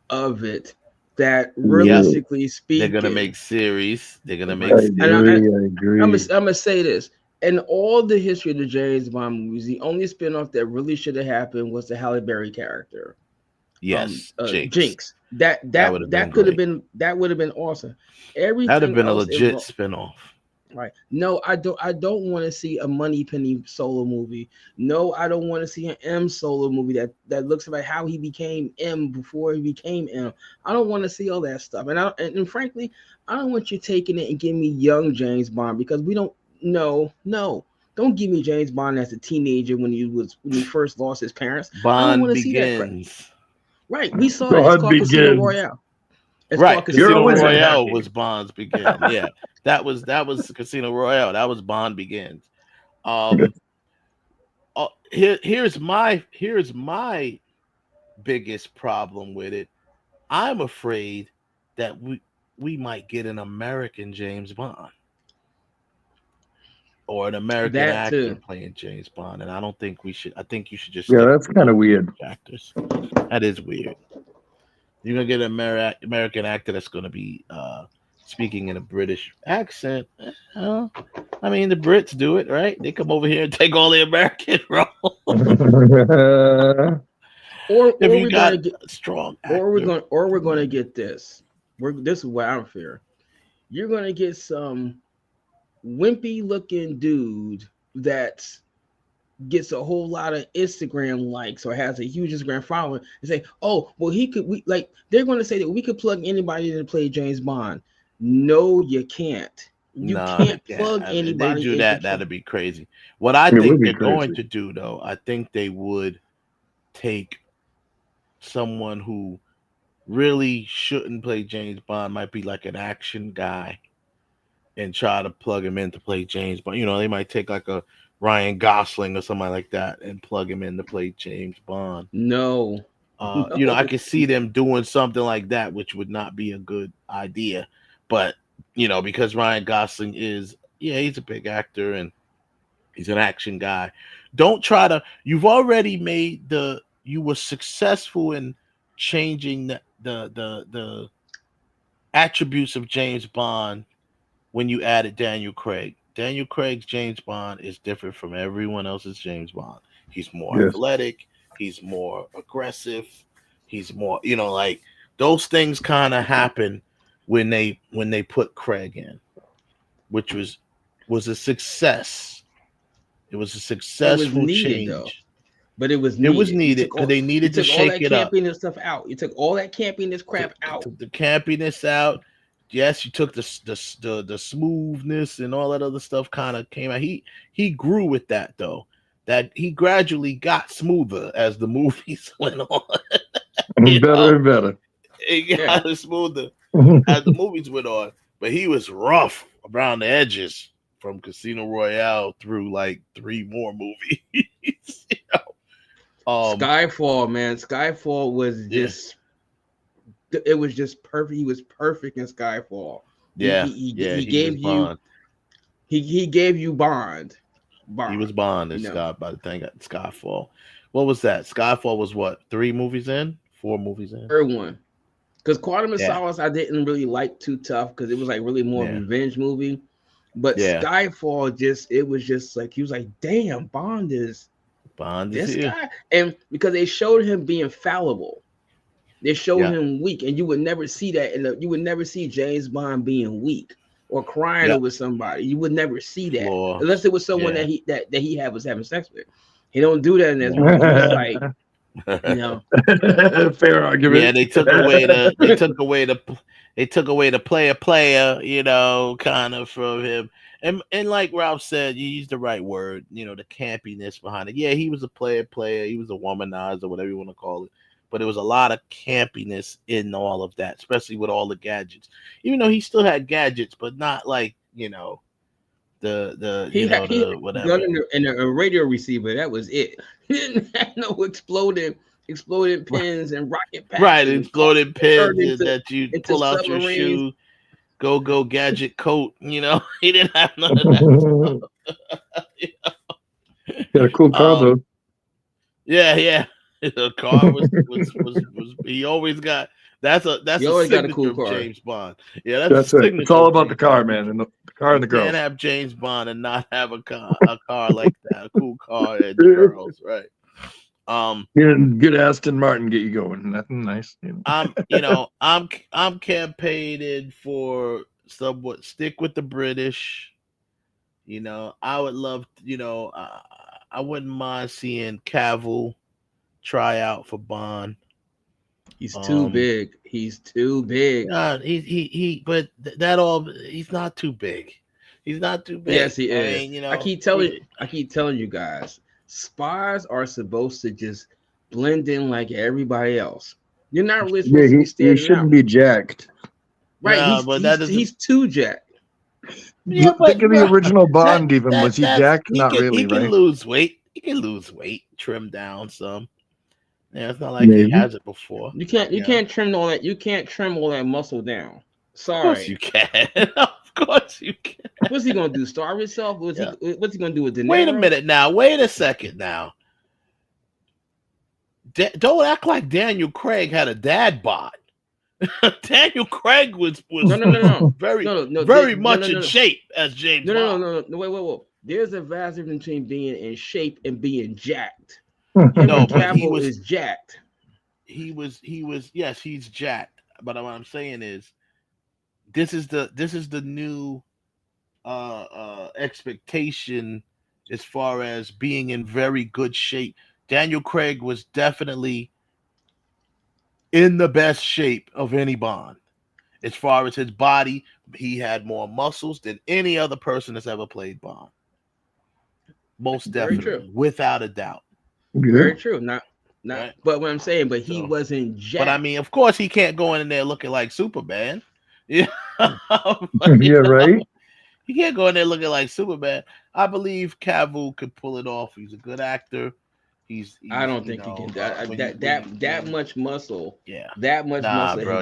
of it that realistically speaking, they're gonna make series. They're gonna make. I agree. I'm gonna say this. In all the history of the James Bond movies, the only spin-off that really should have happened was the Halle Berry character. Yes, Jinx. That would have been awesome. Everything that'd have been a else legit spin-off. Right. No, I don't want to see a Moneypenny solo movie. No, I don't want to see an M solo movie that looks like how he became M before he became M. I don't want to see all that stuff. And frankly, I don't want you taking it and giving me young James Bond because we don't. No. Don't give me James Bond as a teenager when he first lost his parents. I don't want to see that crap. Right. We saw it. It's called Casino Royale. Casino Royale was Bond's Begins. Yeah, that was Casino Royale. That was Bond Begins. Here's my biggest problem with it. I'm afraid that we might get an American James Bond or an American actor playing James Bond, and I don't think we should. I think you should just. Yeah, that's kind of weird. Actors. That is weird. You're gonna get an American actor that's gonna be speaking in a British accent. I mean, the Brits do it, right? They come over here and take all the American roles. or if you we're got gonna get a strong actor. or we're gonna get this. This is what I'm fearing. You're gonna get some wimpy looking dude that's gets a whole lot of Instagram likes or has a huge Instagram following and say, oh, well, they're going to say that we could plug anybody in to play James Bond. No, you can't. You can't plug anybody. If they do that, that'd be crazy. What I think they're going to do, though, I think they would take someone who really shouldn't play James Bond, might be like an action guy, and try to plug him in to play James Bond. They might take like a Ryan Gosling or somebody like that and plug him in to play James Bond. No. I could see them doing something like that, which would not be a good idea. But, because Ryan Gosling he's a big actor and he's an action guy. Don't try to, you've already made you were successful in changing the attributes of James Bond when you added Daniel Craig. Daniel Craig's James Bond is different from everyone else's James Bond. He's more athletic. He's more aggressive. He's more, like those things kind of happen when they put Craig in, which was a success. It was a successful change. Though. But it was needed. It was needed because they needed to shake it up. You took all that campiness stuff out. You took all that campiness crap out. Took the campiness out. Yes, you took the smoothness and all that other stuff kind of came out. He grew with that though. that he gradually got smoother as the movies went on. Better and better. He got smoother as the movies went on, but he was rough around the edges from Casino Royale through like 3 more movies. Skyfall, man. Skyfall was just it was just perfect. He was perfect in Skyfall. He gave you Bond. He gave you Bond. He was Bond in Skyfall. What was that? Skyfall was what? 3 movies in? 4 movies in? Third one. Because Quantum of Solace I didn't really like too tough because it was like really more of a revenge movie. But Skyfall it was just like he was like, damn, Bond is this here. guy. And because they showed him being fallible. They showed him weak, and you would never see that. You would never see James Bond being weak or crying over somebody. You would never see that unless it was someone that he was having sex with. He don't do that in this movie. He's like, fair argument. Yeah, they took away the player, kind of from him. And like Ralph said, you used the right word, the campiness behind it. Yeah, he was a player, he was a womanizer, whatever you want to call it. But there was a lot of campiness in all of that, especially with all the gadgets. Even though he still had gadgets, but not like, the whatever. And a radio receiver, that was it. He didn't have no exploding pins and rocket packs. Right, exploding pins that you pull out your shoe, go gadget coat. He didn't have none of that stuff. Got a cool car though. Yeah. The car was he always got that's a cool car. James Bond. Yeah, that's it. It's all about the car, man, and the car and the girls. You can't have James Bond and not have a car like that, a cool car and the girls, right? Good Aston Martin get you going. Nothing nice. I'm campaigning for somewhat stick with the British. I would love, I wouldn't mind seeing Cavill try out for Bond. He's too big. He's too big. He's not too big. He's not too big. Yes, he is. I keep telling you guys, spies are supposed to just blend in like everybody else. You're not really supposed to be standing he shouldn't be jacked. Right, he's too jacked. Yeah, think of the original Bond. Was he jacked? Not really. He can lose weight. He can lose weight, trim down some. Yeah, it's not like he has it before. You can't trim all that. You can't trim all that muscle down. Sorry. Of course you can. Of course you can. What's he gonna do? Starve himself? What's he gonna do with the? Wait a minute now. Wait a second now. Don't act like Daniel Craig had a dad bod. Daniel Craig was very much in shape as James Bond. No, wait. There's a vast difference between being in shape and being jacked. No, but he was jacked. He was yes, he's jacked. But what I'm saying is this is the new expectation as far as being in very good shape. Daniel Craig was definitely in the best shape of any Bond. As far as his body, he had more muscles than any other person that's ever played Bond. Most definitely, without a doubt. Very true. Not. Right. But what I'm saying, he wasn't jacked. But I mean, of course, he can't go in there looking like Superman. Yeah, right. He can't go in there looking like Superman. I believe Cavill could pull it off. He's a good actor. I don't think he can. That much muscle. Yeah, that much muscle. Bro,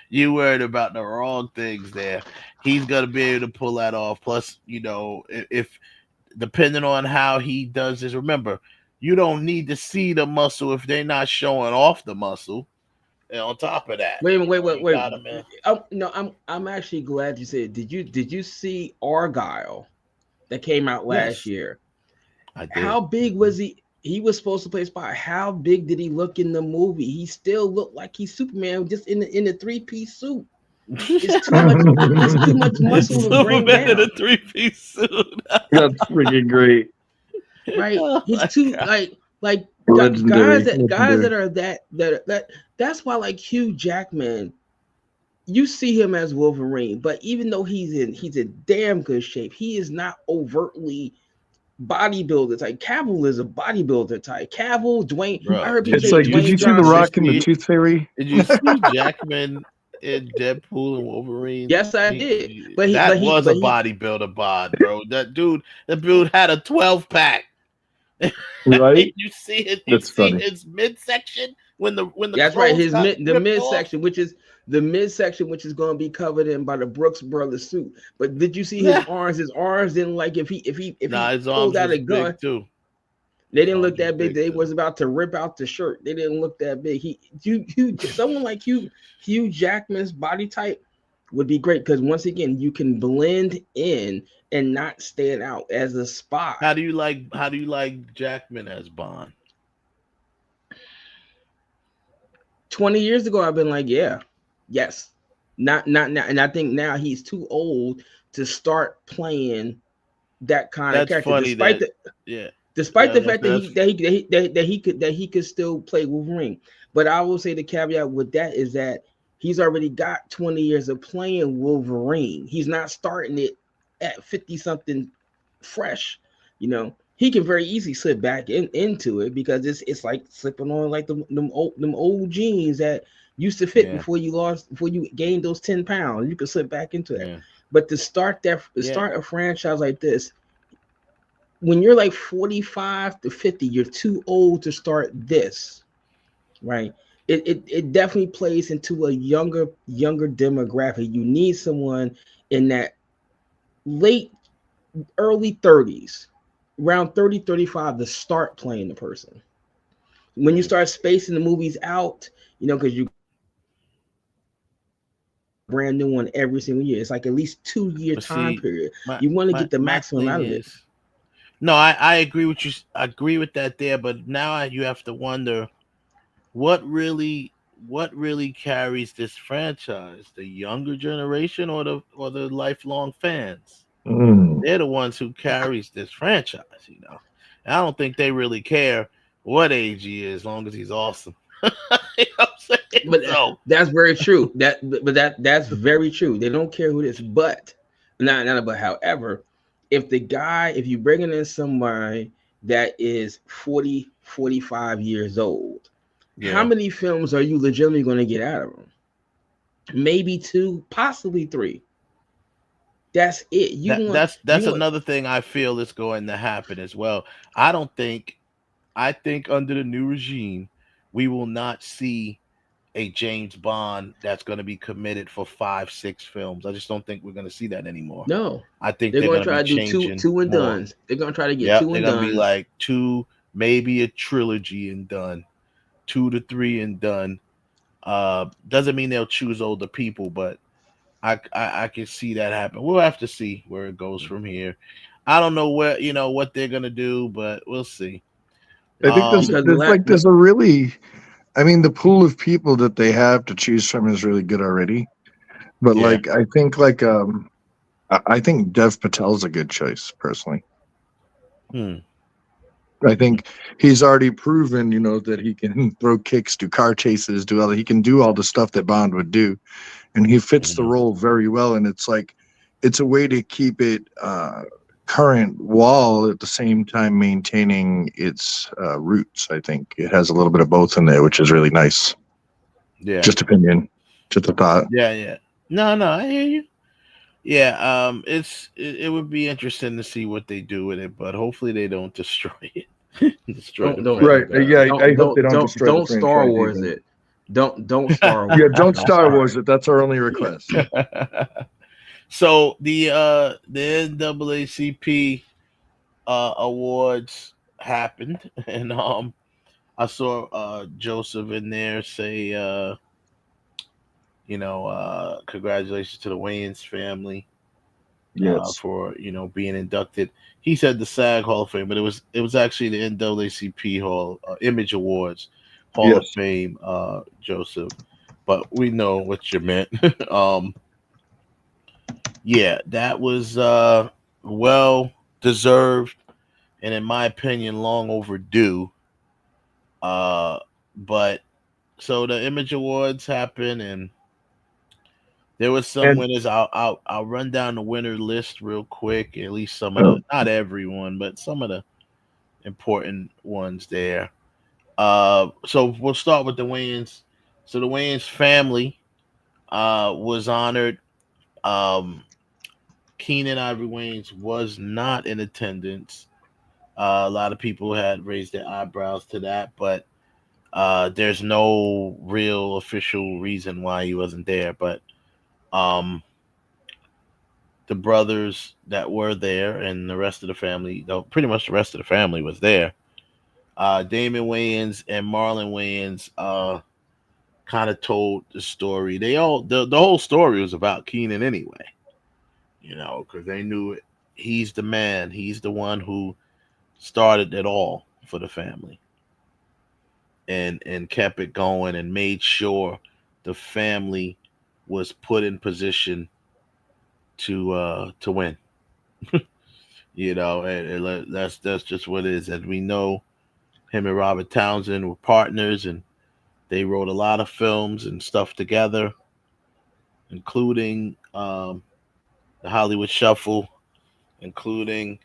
you worried about the wrong things there. He's gonna be able to pull that off. Plus, if depending on how he does this, remember, you don't need to see the muscle if they're not showing off the muscle. And on top of that, wait. No, I'm actually glad you said. Did you see Argyle that came out last year? I did. How big was he? He was supposed to play Spy. How big did he look in the movie? He still looked like he's Superman, just in the 3-piece suit. It's too much muscle to bring down. In a 3-piece suit. That's freaking great. Right? He's too like guys that are that. That's why, like, Hugh Jackman, you see him as Wolverine, but even though he's in damn good shape, he is not overtly bodybuilder type. Cavill is a bodybuilder type. Cavill, Dwayne. Bro, I heard people It's say like, did you Dwayne see The Johnson. Rock in the Tooth Fairy? Did you see Jackman in Deadpool and Wolverine? Yes, I did. But That was a he bodybuilder bod, bro. That dude had a 12-pack. Right? You see it. You That's see funny. his midsection when the that's right. clothes His got the ripped midsection, which is the midsection, which is going to be covered in by the Brooks Brothers suit. But did you see his arms? His arms didn't like if he his pulled arms out was a gun. big too. They didn't look that big. They was about to rip out the shirt. They didn't look that big. Someone like Hugh Jackman's body type would be great because once again, you can blend in and not stand out as a spy. How do you like Jackman as Bond? 20 years ago, I've been like, yes. Not now. And I think now he's too old to start playing that kind of character. Funny despite the fact that he could still play Wolverine. But I will say the caveat with that is that he's already got 20 years of playing Wolverine. He's not starting it at 50 something fresh. He can very easily slip back into it because it's like slipping on like them old jeans that used to fit before you gained those 10 pounds. You could slip back into that. Yeah. But to start a franchise like this, when you're like 45 to 50, you're too old to start this, right? It definitely plays into a younger demographic. You need someone in that early 30s, around 30, 35 to start playing the person. When you start spacing the movies out, because you brand new one every single year. It's like at least 2-year time period. You want to get the maximum out of it. No, I agree with you. I agree with that there, but now you have to wonder what really carries this franchise: the younger generation or the lifelong fans. They're the ones who carries this franchise. I don't think they really care what age he is, as long as he's awesome. You know what I'm saying? But that's very true. That's very true. They don't care who it is, but however, if you bringing in somebody that is 40, 45 years old, how many films are you legitimately going to get out of them? Maybe 2, possibly 3. That's it. That's another thing I feel is going to happen as well. I think under the new regime, we will not see a James Bond that's going to be committed for 5, 6 films. I just don't think we're going to see that anymore. No, I think they're going to try to do two and done. They're going to try to get 2 and done. They're going to be like 2, maybe a trilogy and done, 2 to 3 and done. Doesn't mean they'll choose older people, but I can see that happen. We'll have to see where it goes from here. I don't know what they're going to do, but we'll see. I think there's a really, the pool of people that they have to choose from is really good already. But I think Dev Patel's a good choice personally. I think he's already proven, that he can throw kicks, do car chases, he can do all the stuff that Bond would do, and he fits the role very well. And it's a way to keep it current while at the same time maintaining its roots. I think it has a little bit of both in there, which is really nice. Yeah, just opinion, just a thought. Yeah. No, I hear you. Yeah, it would be interesting to see what they do with it, but hopefully they don't destroy it. Right? Yeah, I hope they don't destroy. Don't Star Wars either. It. Don't Star Wars. Yeah, don't Star Wars it. That's our only request. So the NAACP awards happened, and I saw Joseph in there say, congratulations to the Wayans family, for being inducted. He said the SAG Hall of Fame, but it was actually the NAACP Hall Image Awards Hall of Fame, Joseph. But we know what you meant. Yeah, that was well deserved, and in my opinion, long overdue. But so the Image Awards happened, and There was some winners. I'll run down the winner list real quick. At least some of the, not everyone, but some of the important ones there. So we'll start with the Wayans. So the Wayans family was honored. Keenan Ivory Wayans was not in attendance. A lot of people had raised their eyebrows to that, but there's no real official reason why he wasn't there. But the brothers that were there and the rest of the family, though pretty much the rest of the family was there. Damon Wayans and Marlon Wayans kind of told the story. The whole story was about Keenan anyway, because they knew it. He's the man. He's the one who started it all for the family, and kept it going and made sure the family was put in position to win. And that's just what it is. And we know him and Robert Townsend were partners, and they wrote a lot of films and stuff together, including the Hollywood Shuffle, including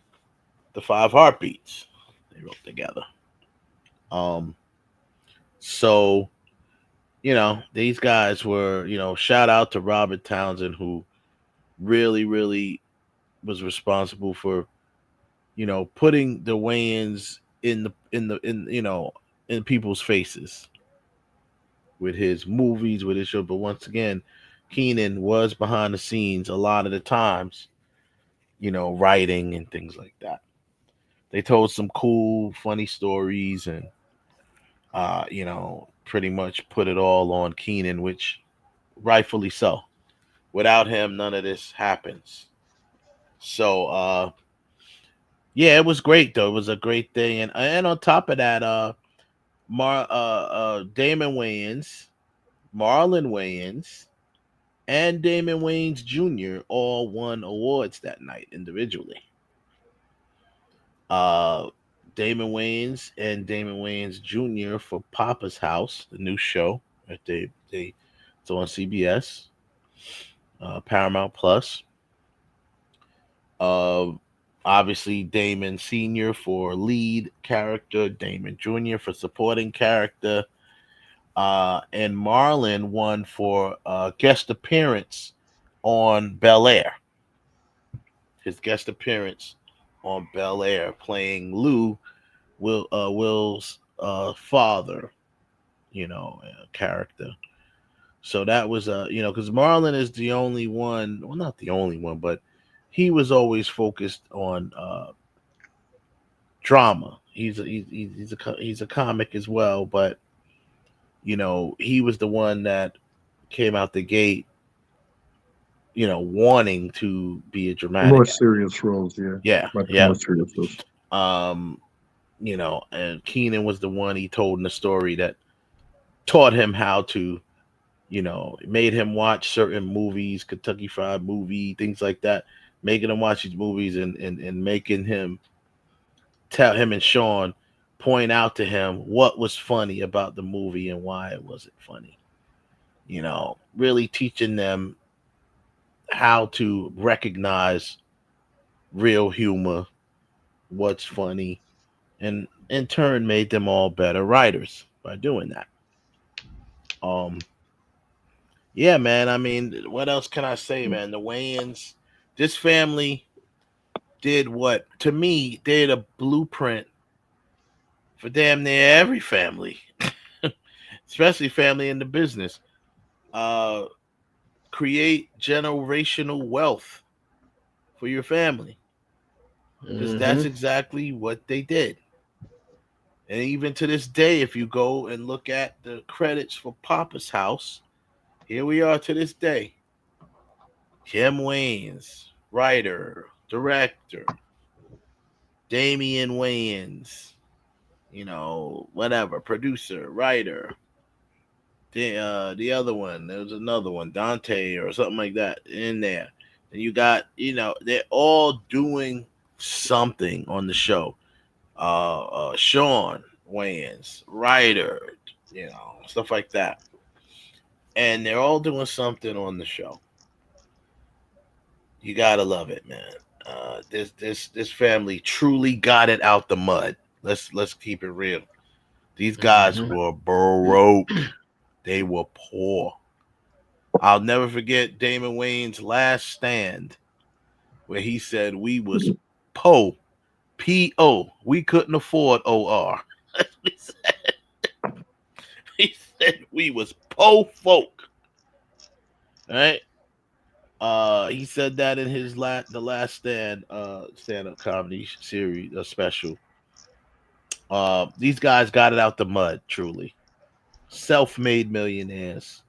the Five Heartbeats. They wrote together. So these guys were, shout out to Robert Townsend, who really, really was responsible for, putting the Wayans in people's faces with his movies, with his show. But once again, Keenan was behind the scenes a lot of the times, writing and things like that. They told some cool, funny stories, and pretty much put it all on Keenan, which rightfully so. Without him, none of this happens. So yeah, it was great though. It was a great thing. And on top of that, Damon Wayans, Marlon Wayans, and Damon Wayans Jr. all won awards that night individually. Damon Wayans and Damon Wayans Jr. for Papa's House, the new show that it's on CBS, Paramount Plus. Obviously Damon Sr. for lead character, Damon Jr. for supporting character, and Marlon won for guest appearance on Bel Air. His guest appearance on Bel Air, playing Lou, Will's father, character. So that was because Marlon is the only one, well, not the only one, but he was always focused on drama. He's a comic as well, but he was the one that came out the gate, wanting to be a dramatic more actor. serious roles, yeah. More serious roles. And Keenan was the one he told in the story that taught him how to, made him watch certain movies, Kentucky Fried Movie, things like that, making him watch these movies and making him tell him and Sean point out to him what was funny about the movie and why it wasn't funny. Really teaching them how to recognize real humor, what's funny, and in turn made them all better writers by doing that. Yeah, man. I mean, what else can I say, man? The Wayans, this family did what, to me, did a blueprint for damn near every family, especially family in the business. Create generational wealth for your family, because that's exactly what they did. And even to this day, if you go and look at the credits for Papa's House, here we are to this day. Kim Wayans, writer, director. Damian Wayans, whatever, producer, writer. The other one, there was another one, Dante or something like that in there. And you got, they're all doing something on the show. Sean Wayans, writer, stuff like that. And they're all doing something on the show. You gotta love it, man. This family truly got it out the mud. Let's keep it real. These guys were broke. They were poor. I'll never forget Damon Wayne's last stand, where he said we was P-O. We couldn't afford O-R. He said, he said we was po folk. All right. He said that in his the last stand-up comedy series, a special. These guys got it out the mud, truly. Self-made millionaires.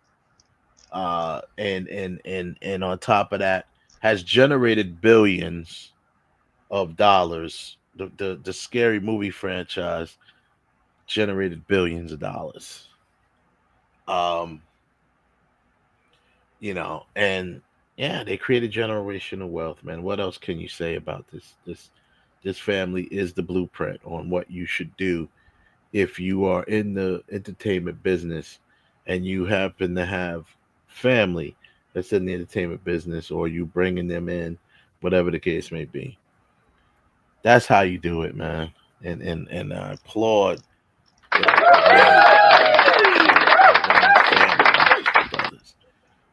And on top of that, has generated billions of dollars. The scary movie franchise generated billions of dollars. And yeah, they created generational wealth, man. What else can you say about this family is the blueprint on what you should do if you are in the entertainment business and you happen to have family that's in the entertainment business, or you bringing them in, whatever the case may be. That's how you do it, man. And I applaud brothers.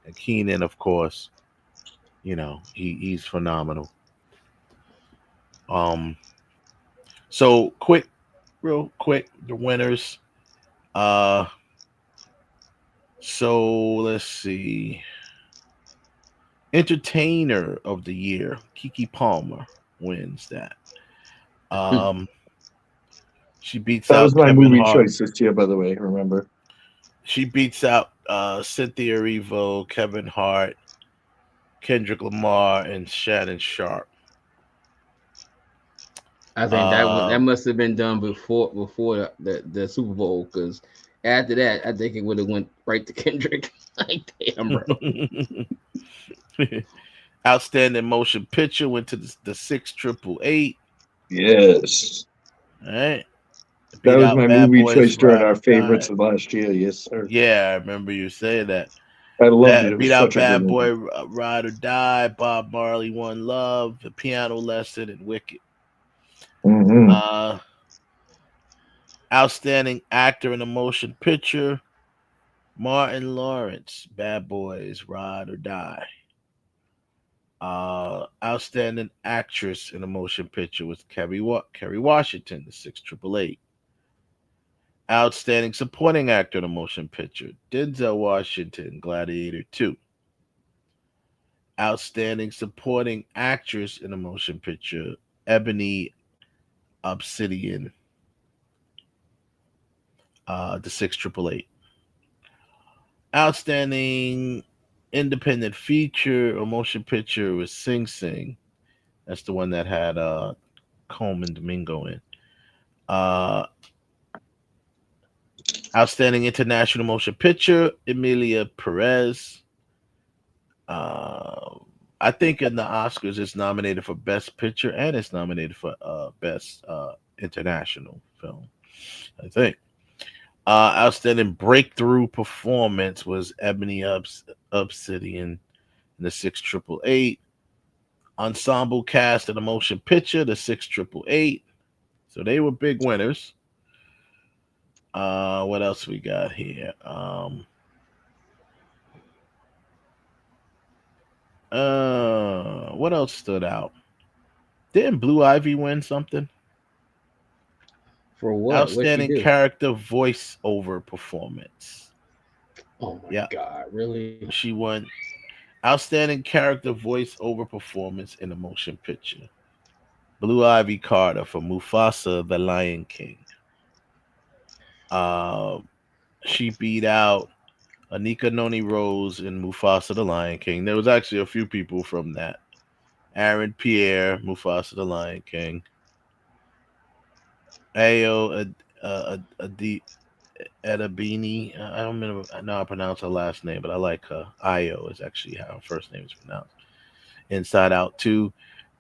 And Keenan, of course, he's phenomenal. So real quick, the winners. So let's see. Entertainer of the Year, Keke Palmer wins that. She beats that out was my Kevin movie Hart. choice this year, by the way. Remember? She beats out Cynthia Erivo, Kevin Hart, Kendrick Lamar, and Shannon Sharp. I think that must have been done before the Super Bowl, because after that, I think it would have went right to Kendrick. Like, damn, bro. Outstanding motion picture went to the 688. Yes. All right. That was my movie Boys choice during Ride our or favorites Die. of last year. Yes, sir. Yeah, I remember you saying that. I loved it. It was Beat out such a good Bad movie. Boy Ride or Die, Bob Marley, One Love, The Piano Lesson, and Wicked. Mm-hmm. Outstanding actor in a motion picture, Martin Lawrence, Bad Boys Ride or Die. Outstanding actress in a motion picture was Kerry Washington, the 688. Outstanding supporting actor in a motion picture, Denzel Washington, Gladiator 2. Outstanding supporting actress in a motion picture, Ebony Obsidian, the 688. Outstanding independent feature or motion picture was Sing Sing. That's the one that had Coleman Domingo in. Outstanding international motion picture, Emilia Perez. I think in the Oscars it's nominated for Best Picture and it's nominated for Best International Film, I think. Outstanding breakthrough performance was Ebony Obsidian in the 688. Ensemble cast in a motion picture, the 688. So they were big winners. What else we got here? What else stood out? Didn't Blue Ivy win something? For what? Outstanding character voiceover performance. Oh my God, really? She won Outstanding character voiceover performance in a motion picture. Blue Ivy Carter for Mufasa the Lion King. She beat out Anika Noni Rose in Mufasa the Lion King. There was actually a few people from that. Aaron Pierre, Mufasa the Lion King. Ayo Edabini. I don't remember how I pronounce her last name, but I like her. Ayo is actually how her first name is pronounced. Inside Out 2.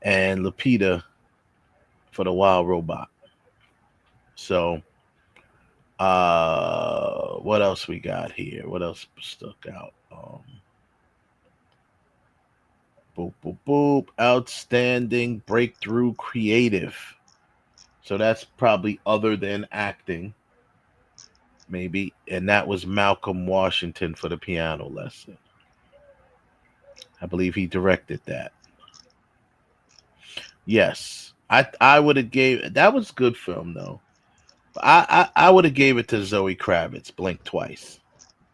And Lupita for the Wild Robot. So, what else we got here? What else stuck out? Boop, boop, boop. Outstanding breakthrough creative. So that's probably other than acting, maybe. And that was Malcolm Washington for the piano lesson. I believe he directed that. Yes. I would have gave that was good film though. I would have gave it to Zoe Kravitz, Blink Twice.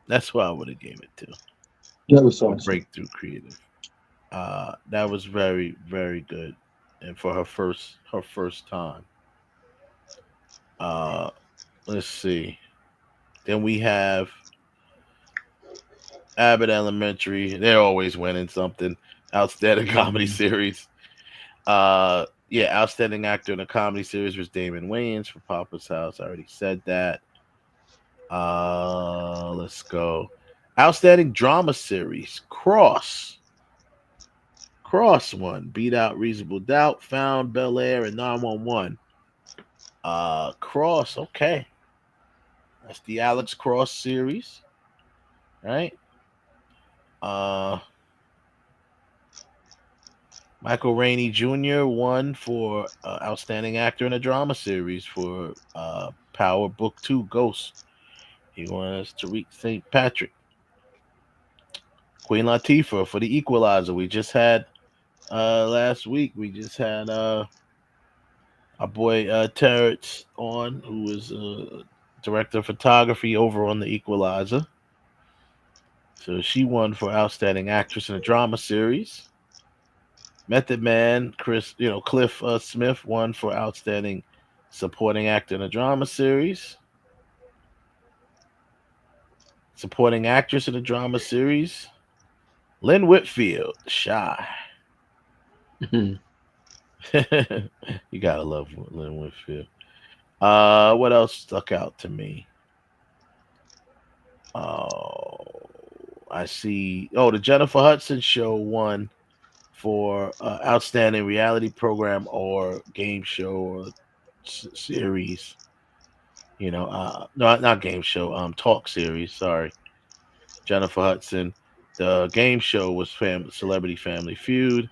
That's what I would have gave it to. That was awesome. Breakthrough creative. That was very, very good. And for her first time. Let's see. Then we have Abbott Elementary. They're always winning something. Outstanding comedy series. Yeah, outstanding actor in a comedy series was Damon Wayans for Papa's House. I already said that. Let's go. Outstanding drama series. Cross won. Beat Out Reasonable Doubt, Found, Bel Air, and 911. Cross, okay. That's the Alex Cross series. Right? Michael Rainey Jr. won for Outstanding Actor in a Drama Series for Power Book 2 Ghost. He won as Tariq St. Patrick. Queen Latifah for The Equalizer. We just had last week. We just had our boy Terrence on, who is director of photography over on The Equalizer. So she won for Outstanding Actress in a Drama Series. Method Man, Cliff Smith won for Outstanding Supporting Actor in a Drama Series. Supporting Actress in a Drama Series. Lynn Whitfield, Shy. You gotta love Lynn Whitfield. What else stuck out to me? I see. Oh, the Jennifer Hudson Show won for Outstanding Reality Program or Game Show or series. No, not game show. Talk series. Sorry, Jennifer Hudson. The game show was Celebrity Family Feud.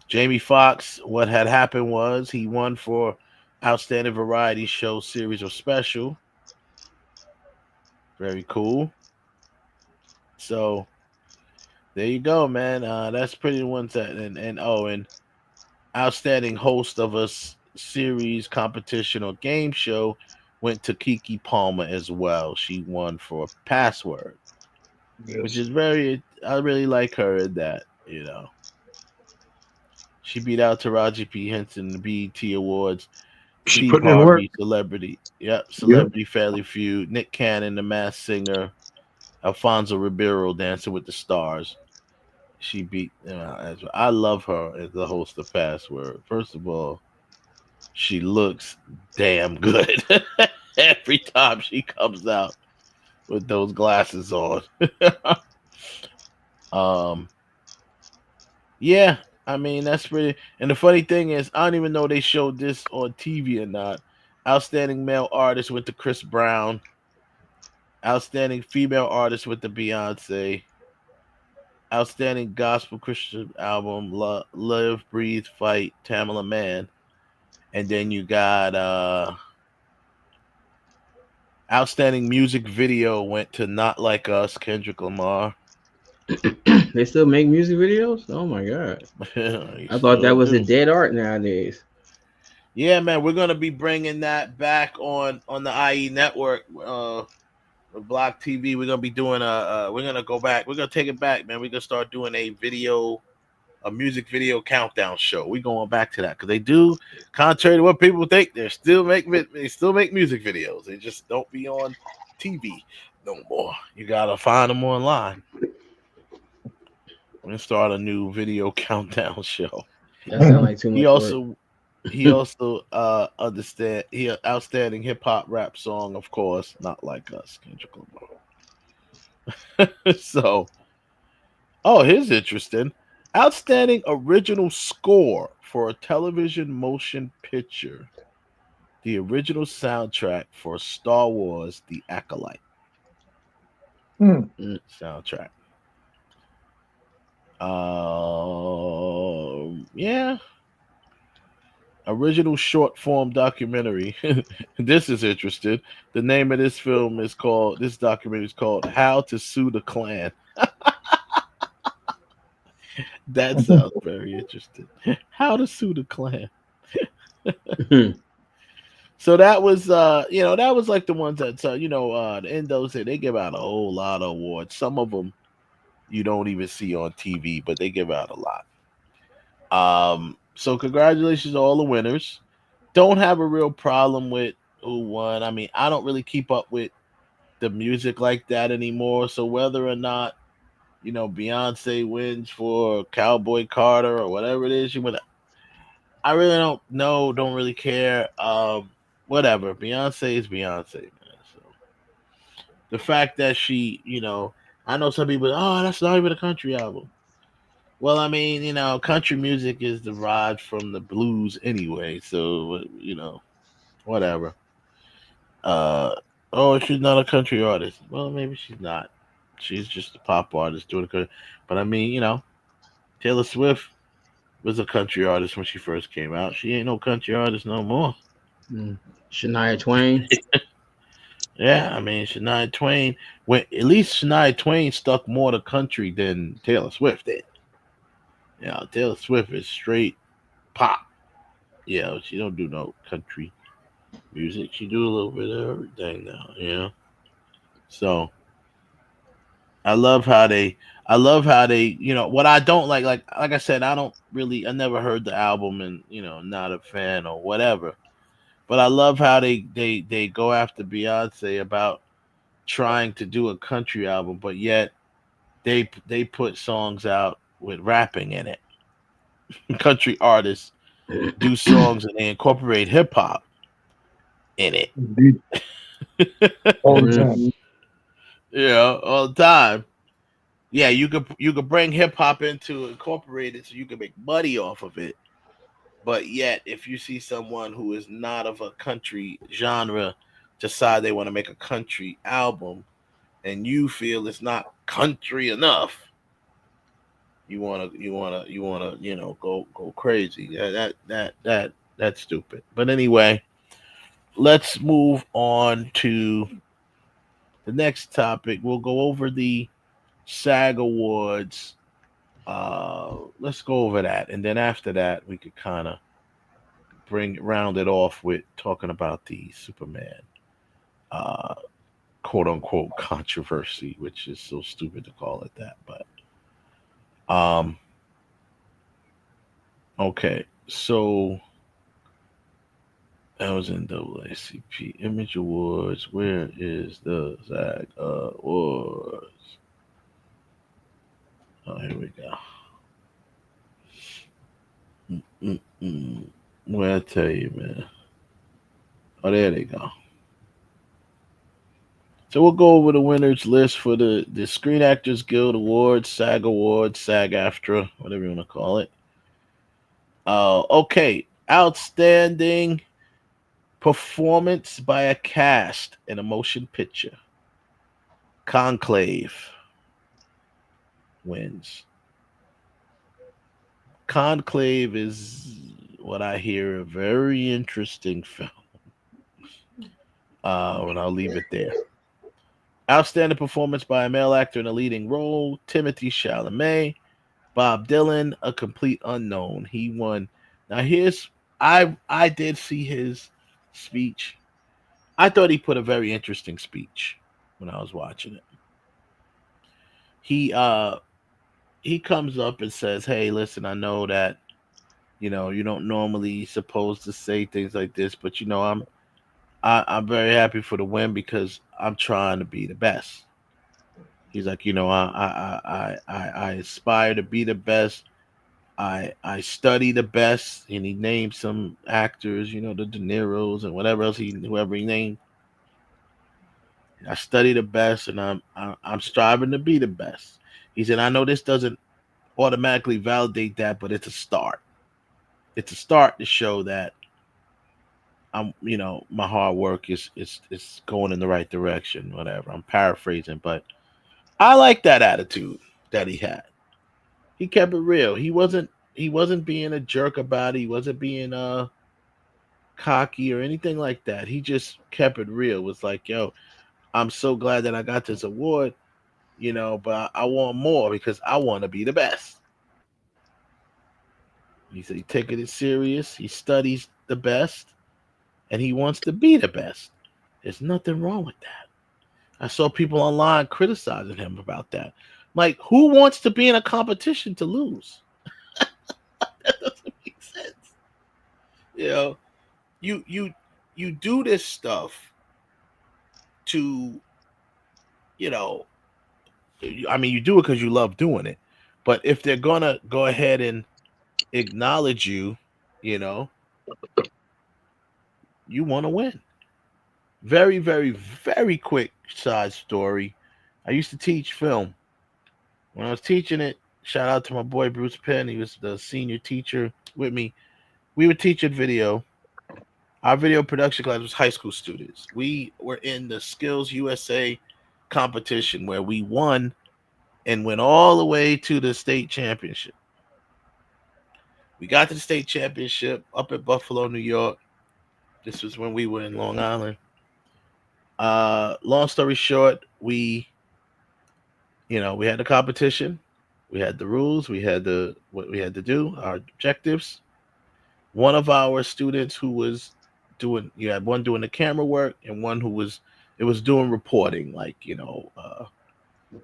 Jamie Foxx. What had happened was he won for Outstanding Variety Show Series or Special. Very cool. So there you go, man. That's pretty ones that and Outstanding Host of a series, competition, or game show went to Keke Palmer as well. She won for Password, which is I really like her in that, She beat out Taraji P. Henson in the BET Awards. She Steve putting in work. Harvey, Celebrity. Yep, Celebrity Family Feud. Nick Cannon, The Masked Singer. Alfonso Ribeiro, Dancing with the Stars. She beat. I love her as the host of Password. First of all, she looks damn good every time she comes out with those glasses on. Yeah, I mean that's pretty. And the funny thing is, I don't even know they showed this on TV or not. Outstanding male artist went to Chris Brown. Outstanding female artist with the Beyonce. Outstanding gospel Christian album, Live, Breathe, Fight, Tamala Mann. And then you got outstanding music video went to Not Like Us, Kendrick Lamar. They still make music videos? Oh my god. I thought that was a dead art nowadays. Yeah, man, we're gonna be bringing that back on the IE network. Block TV. We're gonna be doing we're gonna go back. We're gonna take it back, man. We're gonna start doing a music video countdown show. We're going back to that because they do, contrary to what people think, they still make music videos. They just don't be on TV no more. You gotta find them online. We're gonna start a new video countdown show. That sounds like too much work. He also outstanding hip hop rap song, of course, Not Like Us, Kendrick Lamar. So, here's interesting. Outstanding original score for a television motion picture. The original soundtrack for Star Wars: The Acolyte. Soundtrack. Yeah. Original short form documentary. This is interesting. The name of this documentary is called How to Sue the Klan. That sounds very interesting. How to Sue the Klan. So that was that was like the ones that the Endos, they give out a whole lot of awards. Some of them you don't even see on TV, but they give out a lot. So congratulations to all the winners. Don't have a real problem with who won. I mean, I don't really keep up with the music like that anymore. So whether or not, Beyonce wins for Cowboy Carter or whatever it is, I really don't know, don't really care. Whatever. Beyonce is Beyonce, man. So the fact that she, I know some people, oh, that's not even a country album. Well, I mean, country music is derived from the blues anyway, so whatever. Oh, she's not a country artist. Well, maybe she's not. She's just a pop artist doing country. But I mean, Taylor Swift was a country artist when she first came out. She ain't no country artist no more. Shania Twain. Yeah, I mean Shania Twain. At least Shania Twain stuck more to country than Taylor Swift did. Yeah, Taylor Swift is straight pop. Yeah, she don't do no country music. She do a little bit of everything now. So I love how they what I don't like I said, I never heard the album and not a fan or whatever. But I love how they go after Beyonce about trying to do a country album, but yet they put songs out with rapping in it. Country artists do songs and they incorporate hip hop in it. All the time. Yeah, all the time. Yeah, you could bring hip hop into incorporate it so you can make money off of it. But yet, if you see someone who is not of a country genre decide they want to make a country album, and you feel it's not country enough, you wanna go crazy. That's stupid. But anyway, let's move on to the next topic. We'll go over the SAG Awards. Let's go over that, and then after that, we could kind of round it off with talking about the Superman, quote unquote, controversy, which is so stupid to call it that, but okay, so that was NAACP Image Awards. Where is the SAG Awards? Oh, here we go. Well, I tell you, man. Oh, there they go. So we'll go over the winners list for the Screen Actors Guild Awards, SAG Awards, SAG-AFTRA, whatever you want to call it. Okay. Outstanding performance by a cast in a motion picture. Conclave wins. Conclave is what I hear a very interesting film. And I'll leave it there. Outstanding performance by a male actor in a leading role, Timothée Chalamet. Bob Dylan, a complete unknown. He won. Now I did see his speech. I thought he put a very interesting speech when I was watching it. He comes up and says, "Hey, listen, I know that you don't normally supposed to say things like this, but I'm very happy for the win because I'm trying to be the best." He's like, I aspire to be the best. I study the best, and he named some actors, the De Niro's and whatever else whoever he named. I study the best, and I'm striving to be the best. He said, I know this doesn't automatically validate that, but it's a start. It's a start to show that my hard work is going in the right direction. Whatever. I'm paraphrasing, but I like that attitude that he had. He kept it real. He wasn't being a jerk about it. He wasn't being cocky or anything like that. He just kept it real. It was like, yo, I'm so glad that I got this award, but I want more because I want to be the best. He said he's taking it serious. He studies the best, and he wants to be the best. There's nothing wrong with that. I saw people online criticizing him about that. Like, who wants to be in a competition to lose? That doesn't make sense. You do this stuff to, you do it because you love doing it. But if they're gonna go ahead and acknowledge you, you want to win. Very, very, very quick side story. I used to teach film. When I was teaching it, shout out to my boy Bruce Penn. He was the senior teacher with me. We were teaching video. Our video production class was high school students. We were in the Skills USA competition where we won and went all the way to the state championship. We got to the state championship up at Buffalo, New York. This was when we were in Long Island. Long story short, we had the competition, we had the rules, we had what we had to do, our objectives. One of our students who was you had one doing the camera work and one who was doing reporting, like,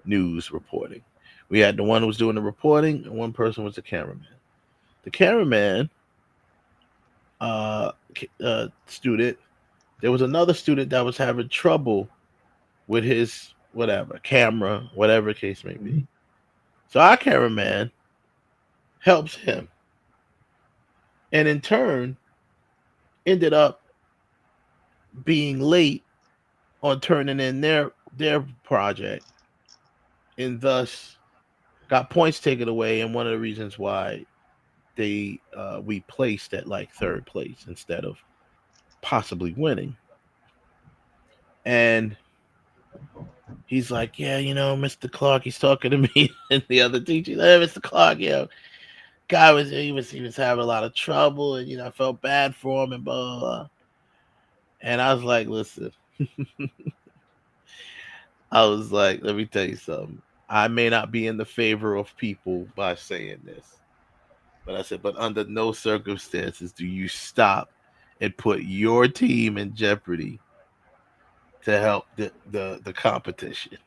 news reporting. We had the one who was doing the reporting and one person was the cameraman. The cameraman student, there was another student that was having trouble with his camera, whatever the case may be. So our cameraman helps him, and in turn ended up being late on turning in their project, and thus got points taken away. And one of the reasons why we placed at like third place instead of possibly winning. And he's like, yeah, Mr. Clark, he's talking to me and the other teacher. Hey, Mr. Clark, guy was having a lot of trouble, and I felt bad for him and blah, blah, blah. And I was like, listen, let me tell you something. I may not be in the favor of people by saying this, but I said, but under no circumstances do you stop and put your team in jeopardy to help the competition.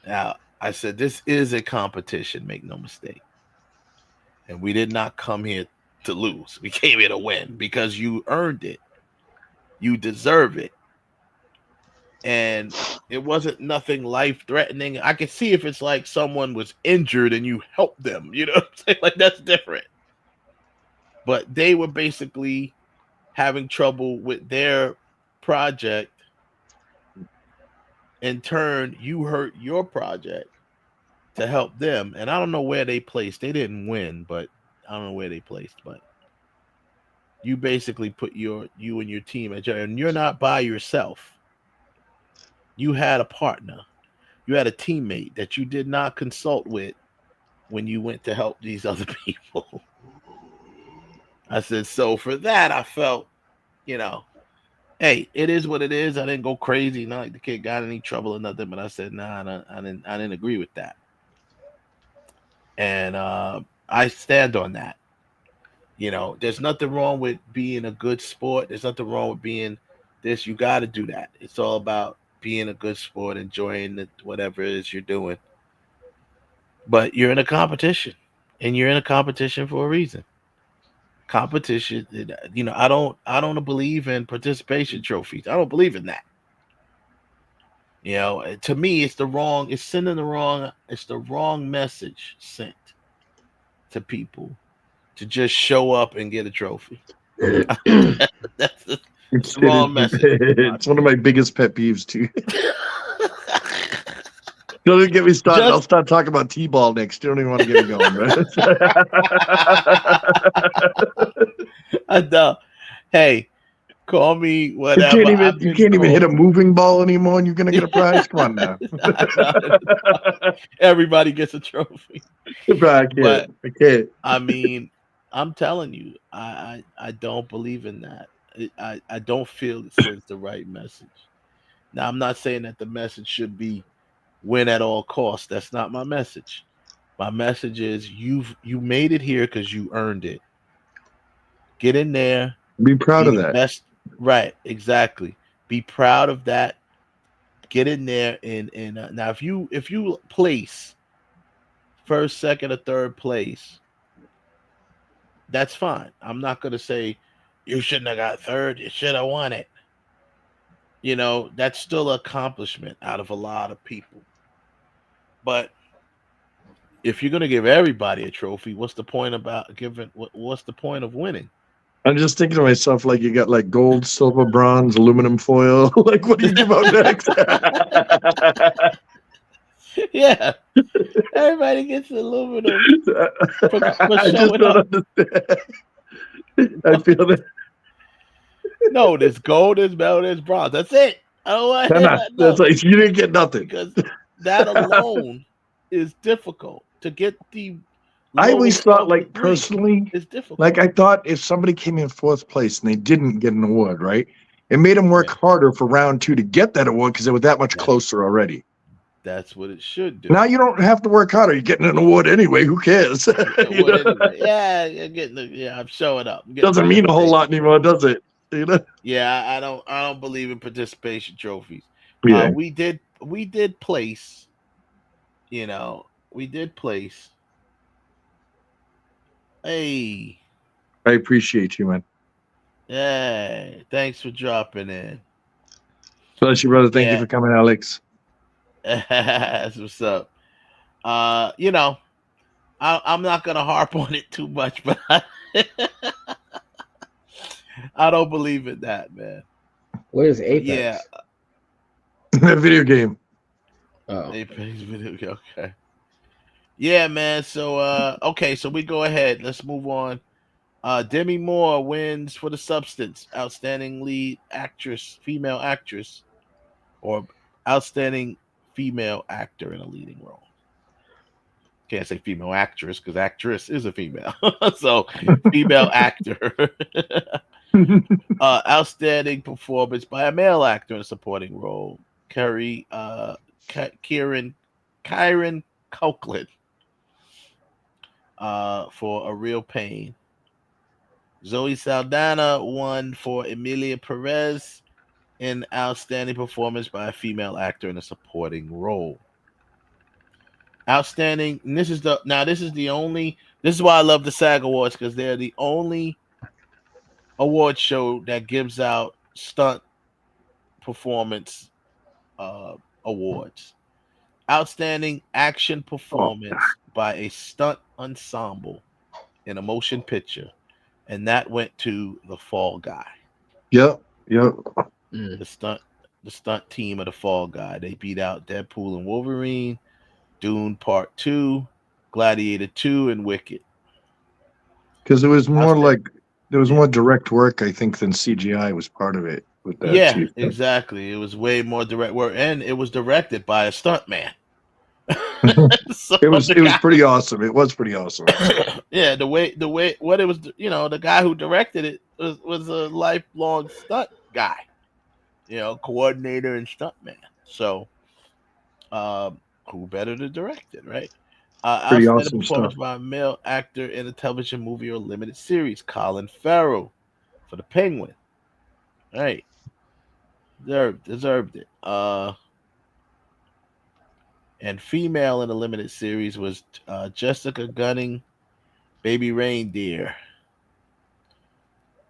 Now, I said, this is a competition, make no mistake. And we did not come here to lose. We came here to win because you earned it. You deserve it. And it wasn't nothing life-threatening. I could see if it's like someone was injured and you helped them. You know what I'm saying? Like, that's different. But they were basically having trouble with their project. In turn, you hurt your project to help them. And I don't know where they placed. They didn't win, but I don't know where they placed. But you basically put you and your team at jeopardy. And you're not by yourself. You had a partner. You had a teammate that you did not consult with when you went to help these other people. I said, so for that, I felt, hey, it is what it is. I didn't go crazy. Not like the kid got any trouble or nothing, but I said, nah, I didn't agree with that. And I stand on that. There's nothing wrong with being a good sport. There's nothing wrong with being this. You got to do that. It's all about being a good sport, enjoying whatever it is you're doing. But you're in a competition, and you're in a competition for a reason. Competition, I don't believe in participation trophies. I don't believe in that. To me, it's the wrong message sent to people to just show up and get a trophy. That's the wrong message. It's one of my biggest pet peeves too. Don't even get me started. I'll start talking about T-ball next. You don't even want to get me going, right? I know. Hey, Call me You whatever. you can't even hit a moving ball anymore, and you're gonna get a prize. Come on now. Everybody gets a trophy. I can't. I can't. I mean, I'm telling you, I don't believe in that. I don't feel it sends the right message. Now, I'm not saying that the message should be win at all costs. That's not my message. My message is you made it here because you earned it. Get in there. Be proud Be of the that. best. Right, exactly. Be proud of that. Get in there and now if you place first, second, or third place, that's fine. I'm not gonna say you shouldn't have got third. You should have won it. That's still an accomplishment out of a lot of people. But if you're gonna give everybody a trophy, what's the point about giving? What's the point of winning? I'm just thinking to myself, like, you got like gold, silver, bronze, aluminum foil. Like, what do you give out next? Yeah, everybody gets aluminum for I just showing don't up. understand. I feel that. No, there's gold, there's metal, there's bronze. That's it. I don't want to hear that. That's like you didn't get nothing. Because that alone is difficult to get the. I always lowest thought, of the like, three. personally, It's difficult. like, I thought if somebody came in fourth place and they didn't get an award, right, it made them work harder for round 2 to get that award because they were that much closer already. That's what it should do. Now you don't have to work harder. You're getting an award anyway. Who cares? Anyway. Yeah, you're getting I'm showing up. Doesn't mean a whole lot anymore, does it? Yeah, I don't believe in participation trophies. Yeah. We did place. We did place. Hey. I appreciate you, man. Hey, thanks for dropping in. Bless you, brother. Thank you for coming, Alex. That's what's up. I'm not gonna harp on it too much, but I don't believe in that, man. What is Apex? Yeah, video game. Oh, Apex video game. Okay. Yeah, man. So, okay, so we go ahead. Let's move on. Demi Moore wins for The Substance, outstanding lead actress, female actress, or outstanding female actor in a leading role. Can't say female actress because actress is a female. So, female actor. Outstanding performance by a male actor in a supporting role. Kieran Copeland for A Real Pain. Zoe Saldana won for Emilia Perez in outstanding performance by a female actor in a supporting role. Outstanding. And this is why I love the SAG Awards, because they're the only award show that gives out stunt performance awards. Outstanding action performance by a stunt ensemble in a motion picture, and that went to The Fall Guy. Yep. The stunt team of The Fall Guy. They beat out Deadpool and Wolverine, Dune Part 2, Gladiator 2, and Wicked. Because it was more like there was more direct work, I think, than CGI was part of it. With that, yeah, too. Exactly. It was way more direct work, and it was directed by a stuntman. It was pretty awesome. It was pretty awesome. Yeah, the way what it was, the guy who directed it was a lifelong stunt guy, coordinator and stuntman. So, who better to direct it, right? Pretty Outstanding awesome performance stuff. by a male actor in a television movie or limited series. Colin Farrell for The Penguin. All right. Deserved it. And female in a limited series was Jessica Gunning, Baby Reindeer.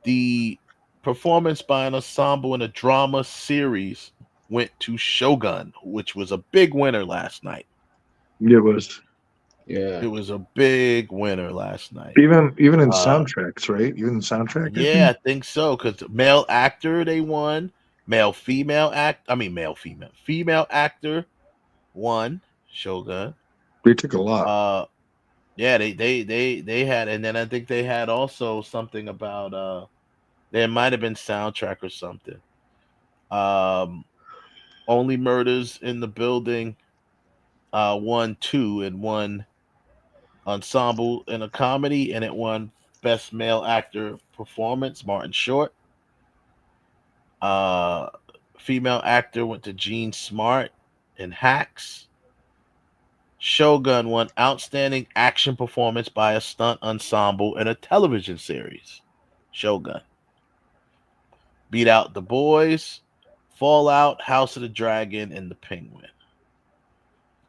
The performance by an ensemble in a drama series went to Shogun, which was a big winner last night. It was. Yeah. It was a big winner last night. Even in soundtracks, right? Even in soundtrack. Yeah, I think so. Because male actor, they won. Female actor won. Shogun. They took a lot. Yeah, they had, and then I think they had also something about There might have been soundtrack or something. Only Murders in the Building won 2 and won ensemble in a comedy, and it won best male actor performance, Martin Short. Female actor went to Jean Smart in Hacks. Shogun won outstanding action performance by a stunt ensemble in a television series. Shogun beat out The Boys, Fallout, House of the Dragon, and The Penguin.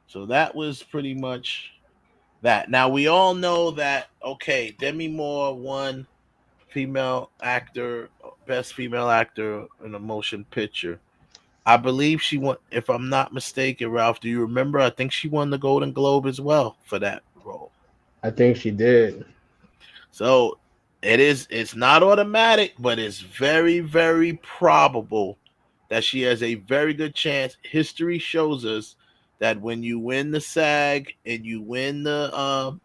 So that was pretty much that. Now we all know that, okay, Demi Moore won female actor, best female actor in a motion picture. I believe she won, if I'm not mistaken, Ralph, do you remember? I think she won the Golden Globe as well for that role. I think she did. So it's not automatic, but it's very, very probable that she has a very good chance. History shows us that when you win the SAG and you win the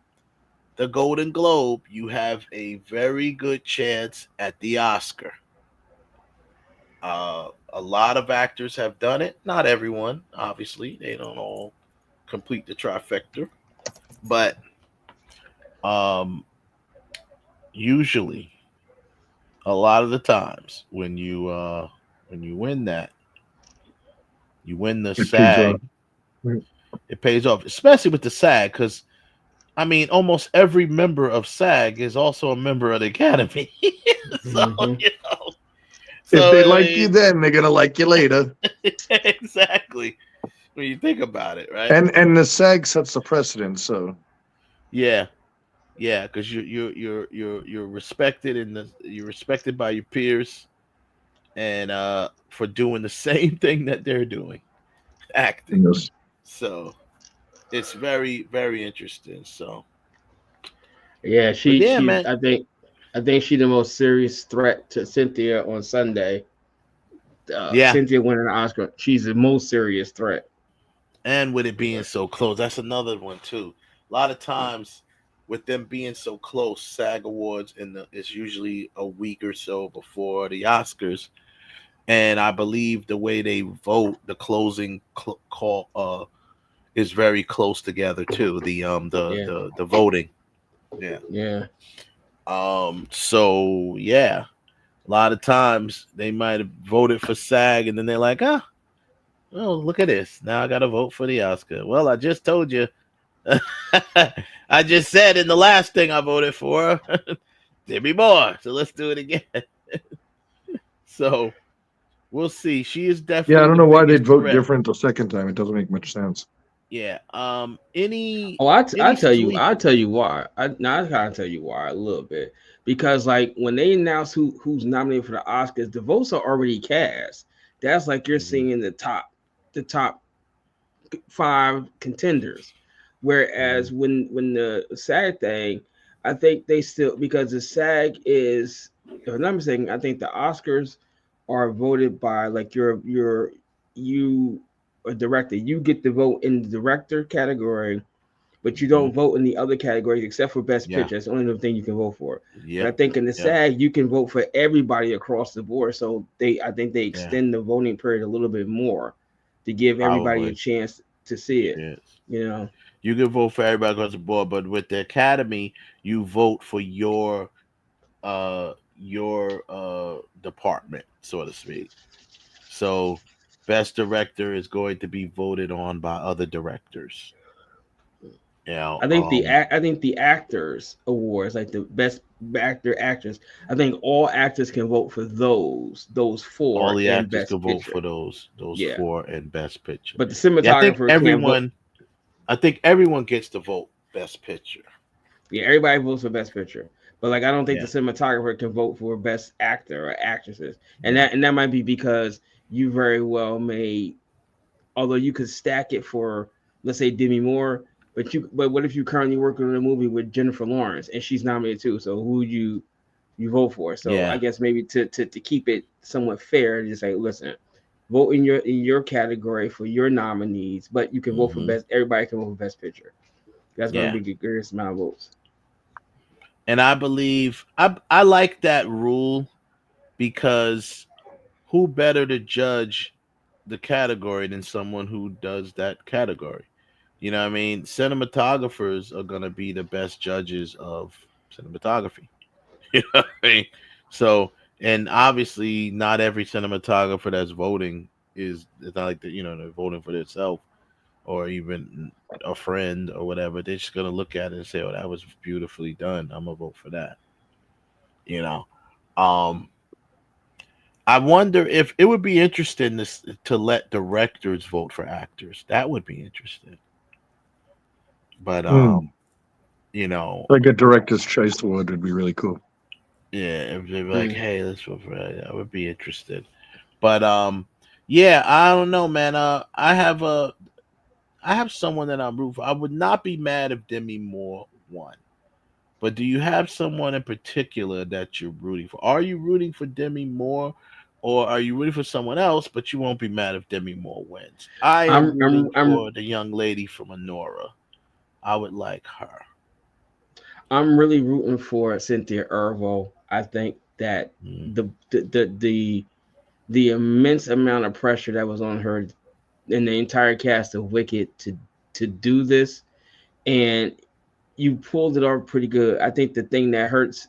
Golden Globe, you have a very good chance at the Oscar. A lot of actors have done it. Not everyone, obviously. They don't all complete the trifecta. But usually, a lot of the times when you win that, you win the SAG. It pays off, especially with the SAG, because I mean, almost every member of SAG is also a member of the Academy. So, you know. If they like you then, they're going to like you later. Exactly. When you think about it, right? And the SAG sets the precedent, so. Yeah. Yeah, because you're respected you're respected by your peers and for doing the same thing that they're doing, acting. Yes. So it's very, very interesting. So yeah, man. I think she's the most serious threat to Cynthia on Sunday. Cynthia winning an Oscar, she's the most serious threat. And with it being so close, that's another one too. A lot of times with them being so close, SAG Awards it's usually a week or so before the Oscars. And I believe the way they vote, the closing call is very close together too. The voting. Yeah. Yeah. So yeah, a lot of times they might have voted for SAG and then they're like, oh, look at this. Now I got to vote for the Oscar. Well, I just told you. I just said in the last thing I voted for, Demi Moore. So let's do it again. So we'll see. She is definitely. Yeah, I don't know why they'd vote threat. different the second time. It doesn't make much sense. Yeah. Any? Oh, I'll tell you why. I kind of tell you why a little bit, because like when they announce who's nominated for the Oscars, the votes are already cast. That's like you're seeing the top 5 contenders. Whereas when the SAG thing, I think they still, because the SAG is, if I'm not mistaken, I think the Oscars are voted by like you a director. You get the vote in the director category, but you don't vote in the other categories except for best picture. That's the only thing you can vote for. Yeah. I think in the SAG you can vote for everybody across the board. So I think they extend the voting period a little bit more to give everybody a chance to see it. Yes. You know. You can vote for everybody across the board, but with the Academy, you vote for your department, so to speak. So best director is going to be voted on by other directors. You know, I think the actors awards, like the best actor, actress, I think all actors can vote for those 4. All the actors can vote for those 4 and best picture. But the cinematographer I think everyone gets to vote best picture. Yeah, everybody votes for best picture. But like I don't think the cinematographer can vote for best actor or actresses. And that might be because you very well may, although you could stack it for, let's say, Demi Moore, but what if you currently working on a movie with Jennifer Lawrence and she's nominated too? So who you vote for? So I guess maybe to keep it somewhat fair, just say, listen, vote in your category for your nominees, but you can vote for best. Everybody can vote for best picture. That's going to be the greatest amount of votes. And I believe I like that rule because who better to judge the category than someone who does that category? You know what I mean? Cinematographers are going to be the best judges of cinematography. You know what I mean? So, and obviously, not every cinematographer that's voting it's not like that. You know, they're voting for themselves or even a friend or whatever. They're just gonna look at it and say, "Oh, that was beautifully done. I'm gonna vote for that." You know, um, I wonder if it would be interesting to let directors vote for actors. That would be interesting. But you know, Like a director's choice award would be really cool. yeah, if they're like, "Hey, let's vote for that," I would be interested. But yeah, I don't know, man. I have someone that I'm rooting for. I would not be mad if Demi Moore won. But do you have someone in particular that you're rooting for? Are you rooting for Demi Moore, or are you rooting for someone else? But you won't be mad if Demi Moore wins. I am rooting for the young lady from Honora. I would like her. I'm really rooting for Cynthia Erivo. I think that the immense amount of pressure that was on her and the entire cast of Wicked to do this, and you pulled it off pretty good. I think the thing that hurts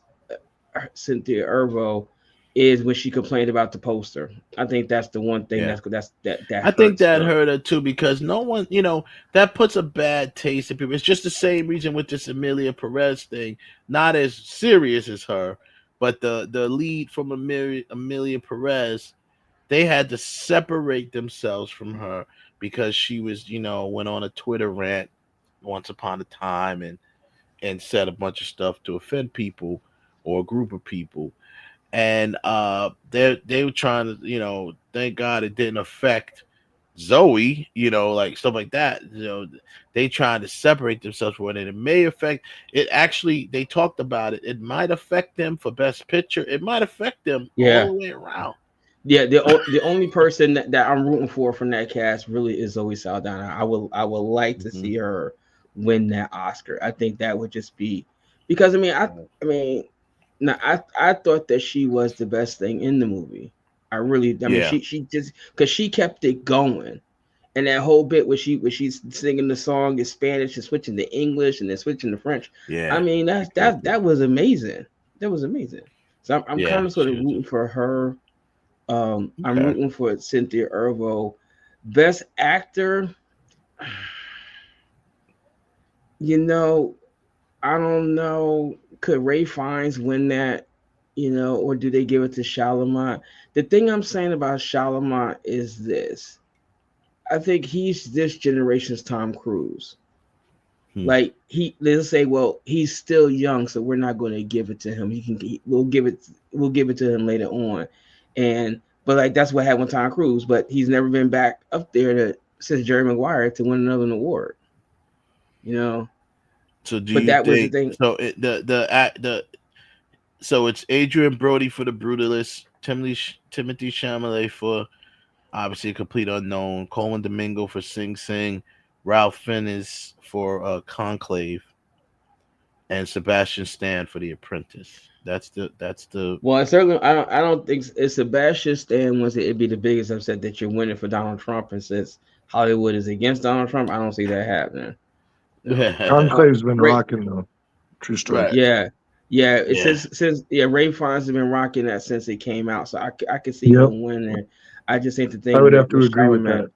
Cynthia Erivo is when she complained about the poster. I think that's the one thing that I think that hurt her too, because no one, you know, that puts a bad taste in people. It's just the same reason with this Amelia Perez thing. Not as serious as her, but the lead from Amelia Perez, they had to separate themselves from her because she was, you know, went on a Twitter rant once upon a time and said a bunch of stuff to offend people or a group of people. And they were trying to, you know, thank God it didn't affect Zoe, you know, like stuff like that. You know, they trying to separate themselves from it. It may affect it. Actually, they talked about it. It might affect them for Best Picture. It might affect them all the way around. Yeah, the only person that I'm rooting for from that cast really is Zoe Saldana. I would like to see her win that Oscar. I think that would just be because I thought that she was the best thing in the movie. I mean she just because she kept it going. And that whole bit where she's singing the song in Spanish and switching to English and then switching to French. Yeah. I mean that was amazing. That was amazing. So I'm kind of sort of rooting for her. I'm rooting for Cynthia Erivo. Best actor. You know, I don't know. Could Ray Fiennes win that? You know, or do they give it to Chalamet? The thing I'm saying about Chalamet is this. I think he's this generation's Tom Cruise. Like they'll say, well, he's still young, so we're not going to give it to him. We'll give it to him later on, but like that's what happened with Tom Cruise. But he's never been back up there since Jerry Maguire to win another award. You know. So do you think? Was the thing. So so it's Adrian Brody for The Brutalist, Timothy Chalamet for obviously a complete unknown, Colin Domingo for Sing Sing, Ralph Fiennes for Conclave, and Sebastian Stan for The Apprentice. That's the. Well, certainly, I don't think Sebastian Stan was it'd be the biggest upset that you're winning for Donald Trump, and since Hollywood is against Donald Trump, I don't see that happening. Conclave's been rocking though. True story. Right. Yeah. Since Ray Fiennes has been rocking that since it came out, so I could see him winning. I just think the thing I would have to agree with that.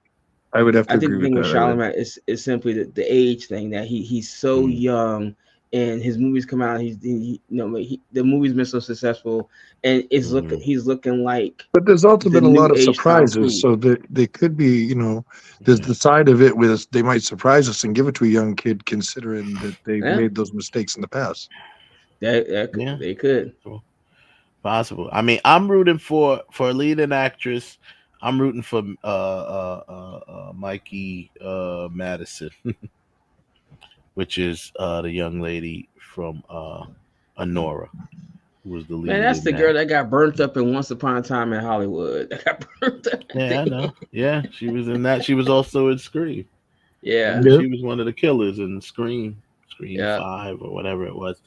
I would have to agree with that. I think the thing with Chalamet is simply the age thing, that he's so young and his movies come out. The movie's been so successful, and he's looking like. But there's also been a lot of surprises, so they could be, you know, there's the side of it where they might surprise us and give it to a young kid, considering that they've made those mistakes in the past. They could. Possible. I mean, I'm rooting for a leading actress. I'm rooting for Mikey Madison, which is the young lady from Honora, who was the lead. Man, that's the girl that got burnt up in Once Upon a Time in Hollywood. That got burnt up. Yeah, I know. Yeah, she was in that. She was also in Scream. Yeah. She was one of the killers in Scream 5 or whatever it was.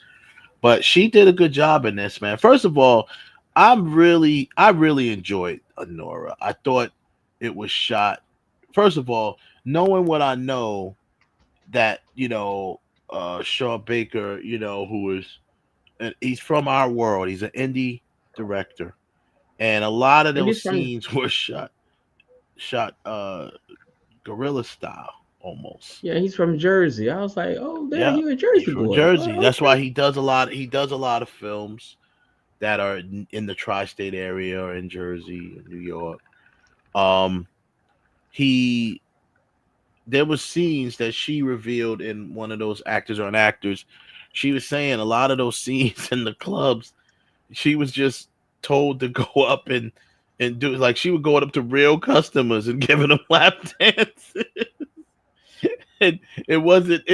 But she did a good job in this, man. First of all, I really enjoyed Honora. I thought it was shot. First of all, knowing what I know, that Sean Baker, who is, and he's from our world. He's an indie director, and a lot of And those he's from scenes were shot guerrilla style almost. yeah, he's from Jersey. I was like, oh damn, Yeah, you a he's Jersey from boy. Jersey. Oh, That's why okay. he does a lot. He does a lot of films that are in the tri-state area or in Jersey, New York. Um, he there was scenes that she revealed in one of those actors on actors. She was saying a lot of those scenes in the clubs, she was just told to go up and do, like, she would go up to real customers and giving them lap dances. And it wasn't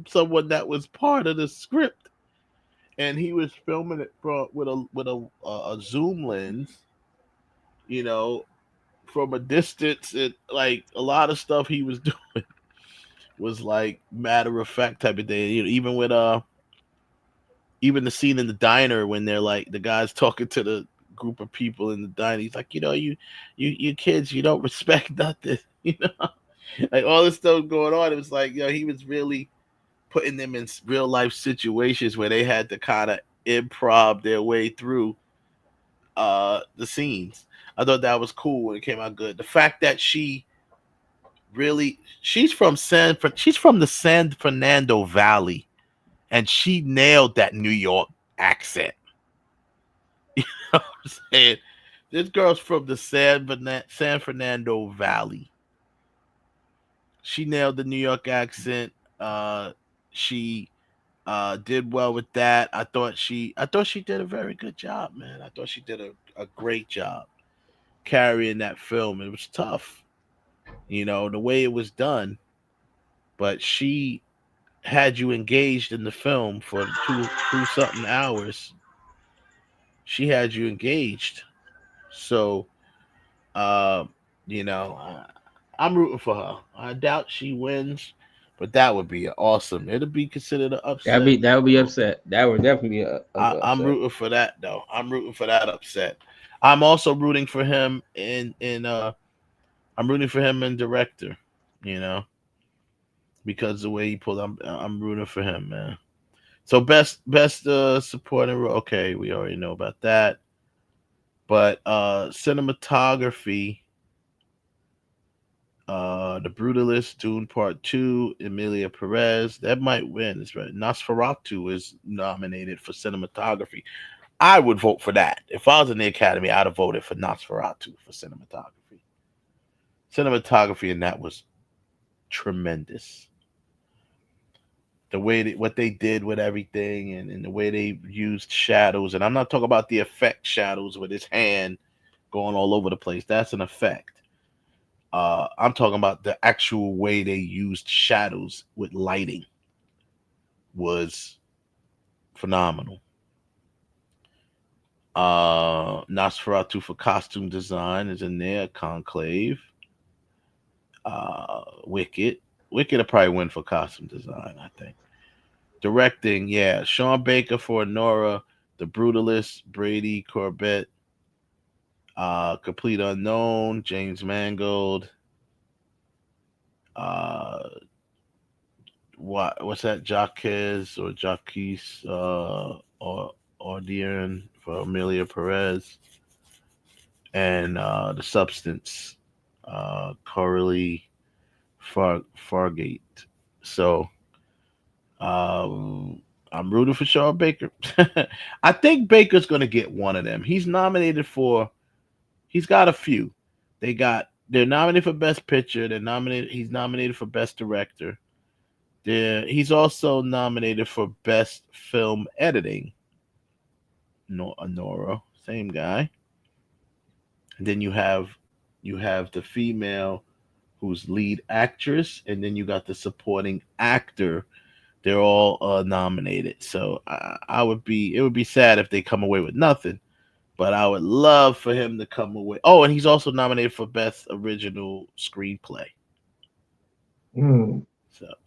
someone that was part of the script. And he was filming it with a zoom lens, you know, from a distance, and like a lot of stuff he was doing was like matter of fact type of thing. Even the scene in the diner when they're like the guy's talking to the group of people in the diner. He's like, you kids, you don't respect nothing, like all this stuff going on. It was like, he was really putting them in real life situations where they had to kind of improv their way through the scenes. I thought that was cool when it came out good. The fact that she's from the San Fernando Valley, and she nailed that New York accent. You know what I'm saying? This girl's from the San Fernando Valley. She nailed the New York accent. She did well with that. I thought she did a very good job, man. I thought she did a great job carrying that film. It was tough, the way it was done, but she had you engaged in the film for two something hours. She had you engaged. So, uh, I'm rooting for her. I doubt she wins, but that would be awesome. It'd be considered an upset. That would be upset. That would definitely be I'm upset. rooting for that though. I'm rooting for that upset. I'm also rooting for him I'm rooting for him in director, because the way he pulled. I'm rooting for him, man. So best supporting role. Okay, we already know about that. But cinematography, The Brutalist, Dune Part 2, Emilia Perez, that might win. It's right. Nosferatu is nominated for cinematography. I would vote for that. If I was in the Academy, I'd have voted for Nosferatu for cinematography. Cinematography in that was tremendous. The way what they did with everything, and the way they used shadows. And I'm not talking about the effect shadows with his hand going all over the place. That's an effect. I'm talking about the actual way they used shadows with lighting was phenomenal. Nosferatu for costume design is in there. Conclave. Wicked will probably win for costume design, I think. Directing, yeah. Sean Baker for Nora, The Brutalist, Brady Corbett, Complete Unknown, James Mangold. What's that? Jaquez or Deern for Emilia Perez, and The Substance, Coralie Fargate. So I'm rooting for Sean Baker. I think Baker's gonna get one of them. He's got a few. They're nominated for Best Picture. He's nominated for Best Director. He's also nominated for Best Film Editing. Nora, same guy. And then you have the female who's lead actress, and then you got the supporting actor. They're all nominated. So it would be sad if they come away with nothing, but I would love for him to come away. Oh, and he's also nominated for Best Original Screenplay.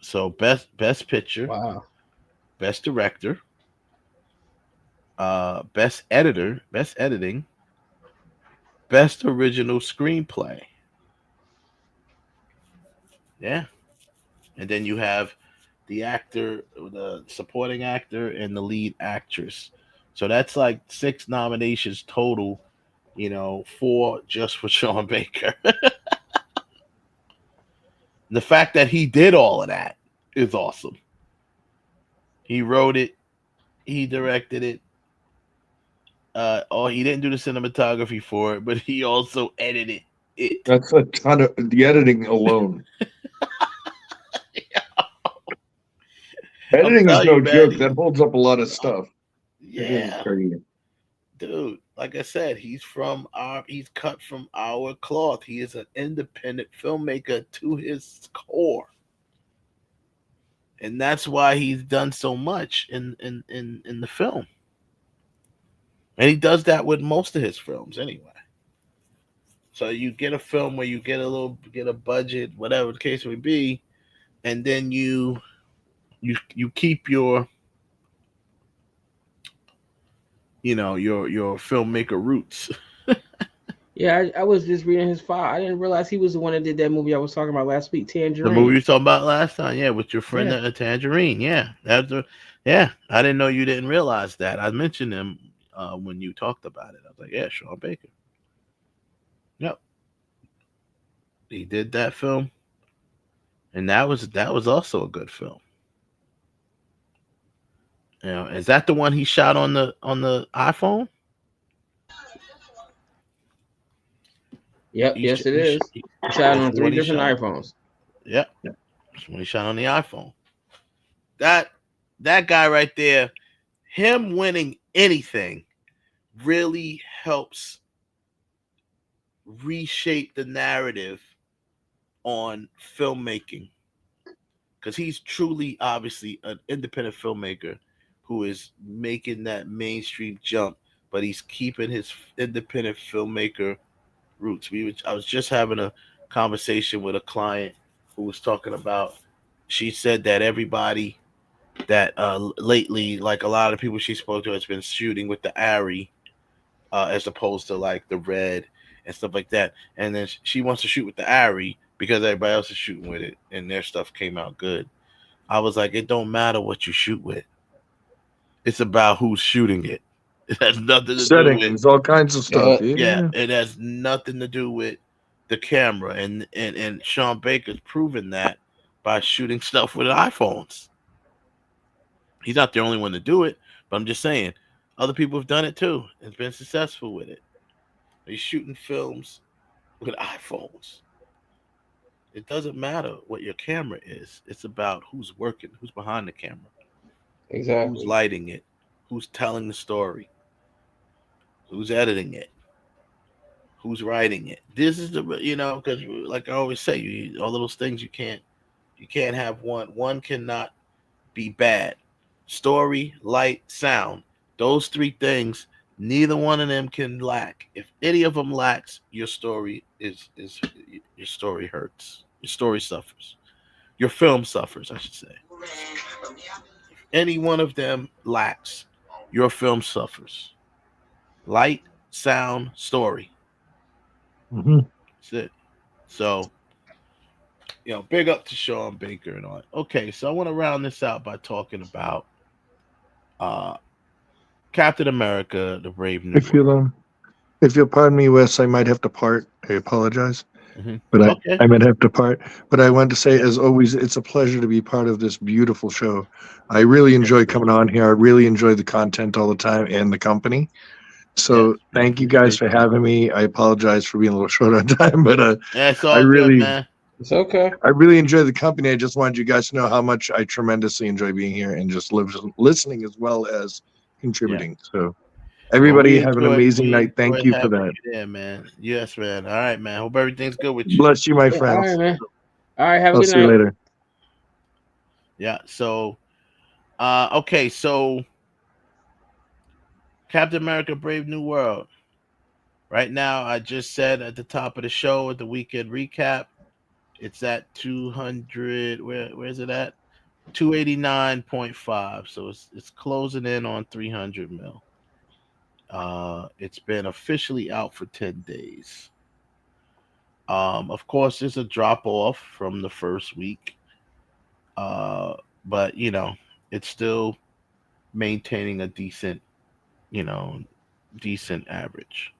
So best picture, wow, best director, best editor, best editing, best original screenplay. Yeah. And then you have the actor, the supporting actor, and the lead actress. So that's like 6 nominations total, 4 just for Sean Baker. The fact that he did all of that is awesome. He wrote it, he directed it. He didn't do the cinematography for it, but he also edited it. That's a ton of the editing alone. Editing is no joke. That holds up a lot of stuff. Yeah. Dude, like I said, he's cut from our cloth. He is an independent filmmaker to his core. And that's why he's done so much in the film. And he does that with most of his films anyway. So you get a film where you get a budget, whatever the case may be, and then you keep your your filmmaker roots. Yeah, I was just reading his file. I didn't realize he was the one that did that movie I was talking about last week, Tangerine. The movie you talking about last time, yeah, with your friend Tangerine. Yeah, I didn't know you didn't realize that. I mentioned him when you talked about it. I was like, yeah, Sean Baker. Yep, he did that film, and that was also a good film. Is that the one he shot on the iPhone? Yep, yes, it is. He shot on 3 different iPhones. Yep. That's when he shot on the iPhone. That guy right there, him winning anything really helps reshape the narrative on filmmaking. Because he's truly, obviously, an independent filmmaker who is making that mainstream jump, but he's keeping his independent filmmaker roots. I was just having a conversation with a client who was talking about, she said that everybody that lately, like a lot of people she spoke to, has been shooting with the Arri as opposed to like the Red and stuff like that. And then she wants to shoot with the Arri because everybody else is shooting with it and their stuff came out good. I was like, it don't matter what you shoot with. It's about who's shooting it. It has nothing to settings, do with all kinds of stuff. Yeah, it has nothing to do with the camera, and Sean Baker's proven that by shooting stuff with iPhones. He's not the only one to do it, but I'm just saying, other people have done it too and been successful with it. He's shooting films with iPhones. It doesn't matter what your camera is. It's about who's working, who's behind the camera. Exactly. Who's lighting it, who's telling the story, who's editing it, who's writing it. This is the because like I always say, all of those things you can't have one. One cannot be bad. Story, light, sound. Those 3 things, neither one of them can lack. If any of them lacks, your story your story hurts. Your story suffers. Your film suffers, I should say. If any one of them lacks, your film suffers. Light, sound, story. Mm-hmm. That's it. So, big up to Sean Baker and all. Okay, so I want to round this out by talking about Captain America: The Brave New World. If you'll pardon me, Wes, I might have to part. I apologize. Mm-hmm. But I might have to part. But I want to say, as always, it's a pleasure to be part of this beautiful show. I really enjoy coming on here. I really enjoy the content all the time and the company. So thank you guys for having me. I apologize for being a little short on time, but it's all good, man. It's okay. I really enjoy the company. I just wanted you guys to know how much I tremendously enjoy being here and just listening as well as contributing. So everybody have an amazing night. Thank you for that. Yeah, man. Yes, man. All right, man. Hope everything's good with you. Bless you, my friends. All right, man. All right, have a I'll good see night. you later. Yeah. So, okay. So, Captain America: Brave New World. Right now, I just said at the top of the show at the weekend recap, it's at 200. Where is it at? 289.5. So it's closing in on 300 mil. It's been officially out for 10 days. Of course, there's a drop off from the first week, but it's still maintaining a decent average.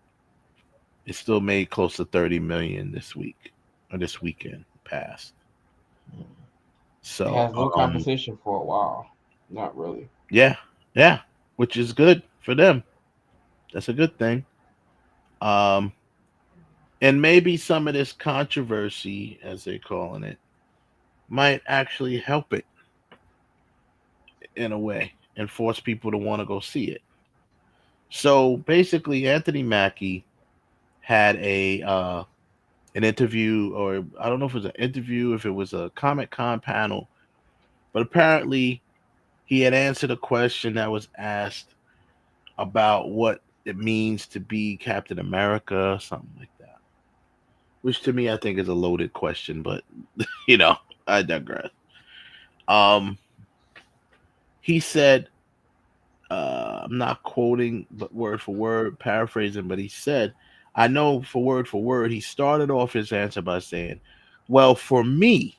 It still made close to 30 million this week or this weekend past. So it has no competition for a while. Not really. Yeah, which is good for them. That's a good thing. And maybe some of this controversy, as they're calling it, might actually help it in a way and force people to want to go see it. So basically, Anthony Mackie had an interview, or I don't know if it was an interview, if it was a Comic-Con panel, but apparently he had answered a question that was asked about what it means to be Captain America, something like that. Which to me, I think is a loaded question, but I digress. He said, I'm not quoting, but word for word, paraphrasing, but he said, I know for word, he started off his answer by saying, well, for me,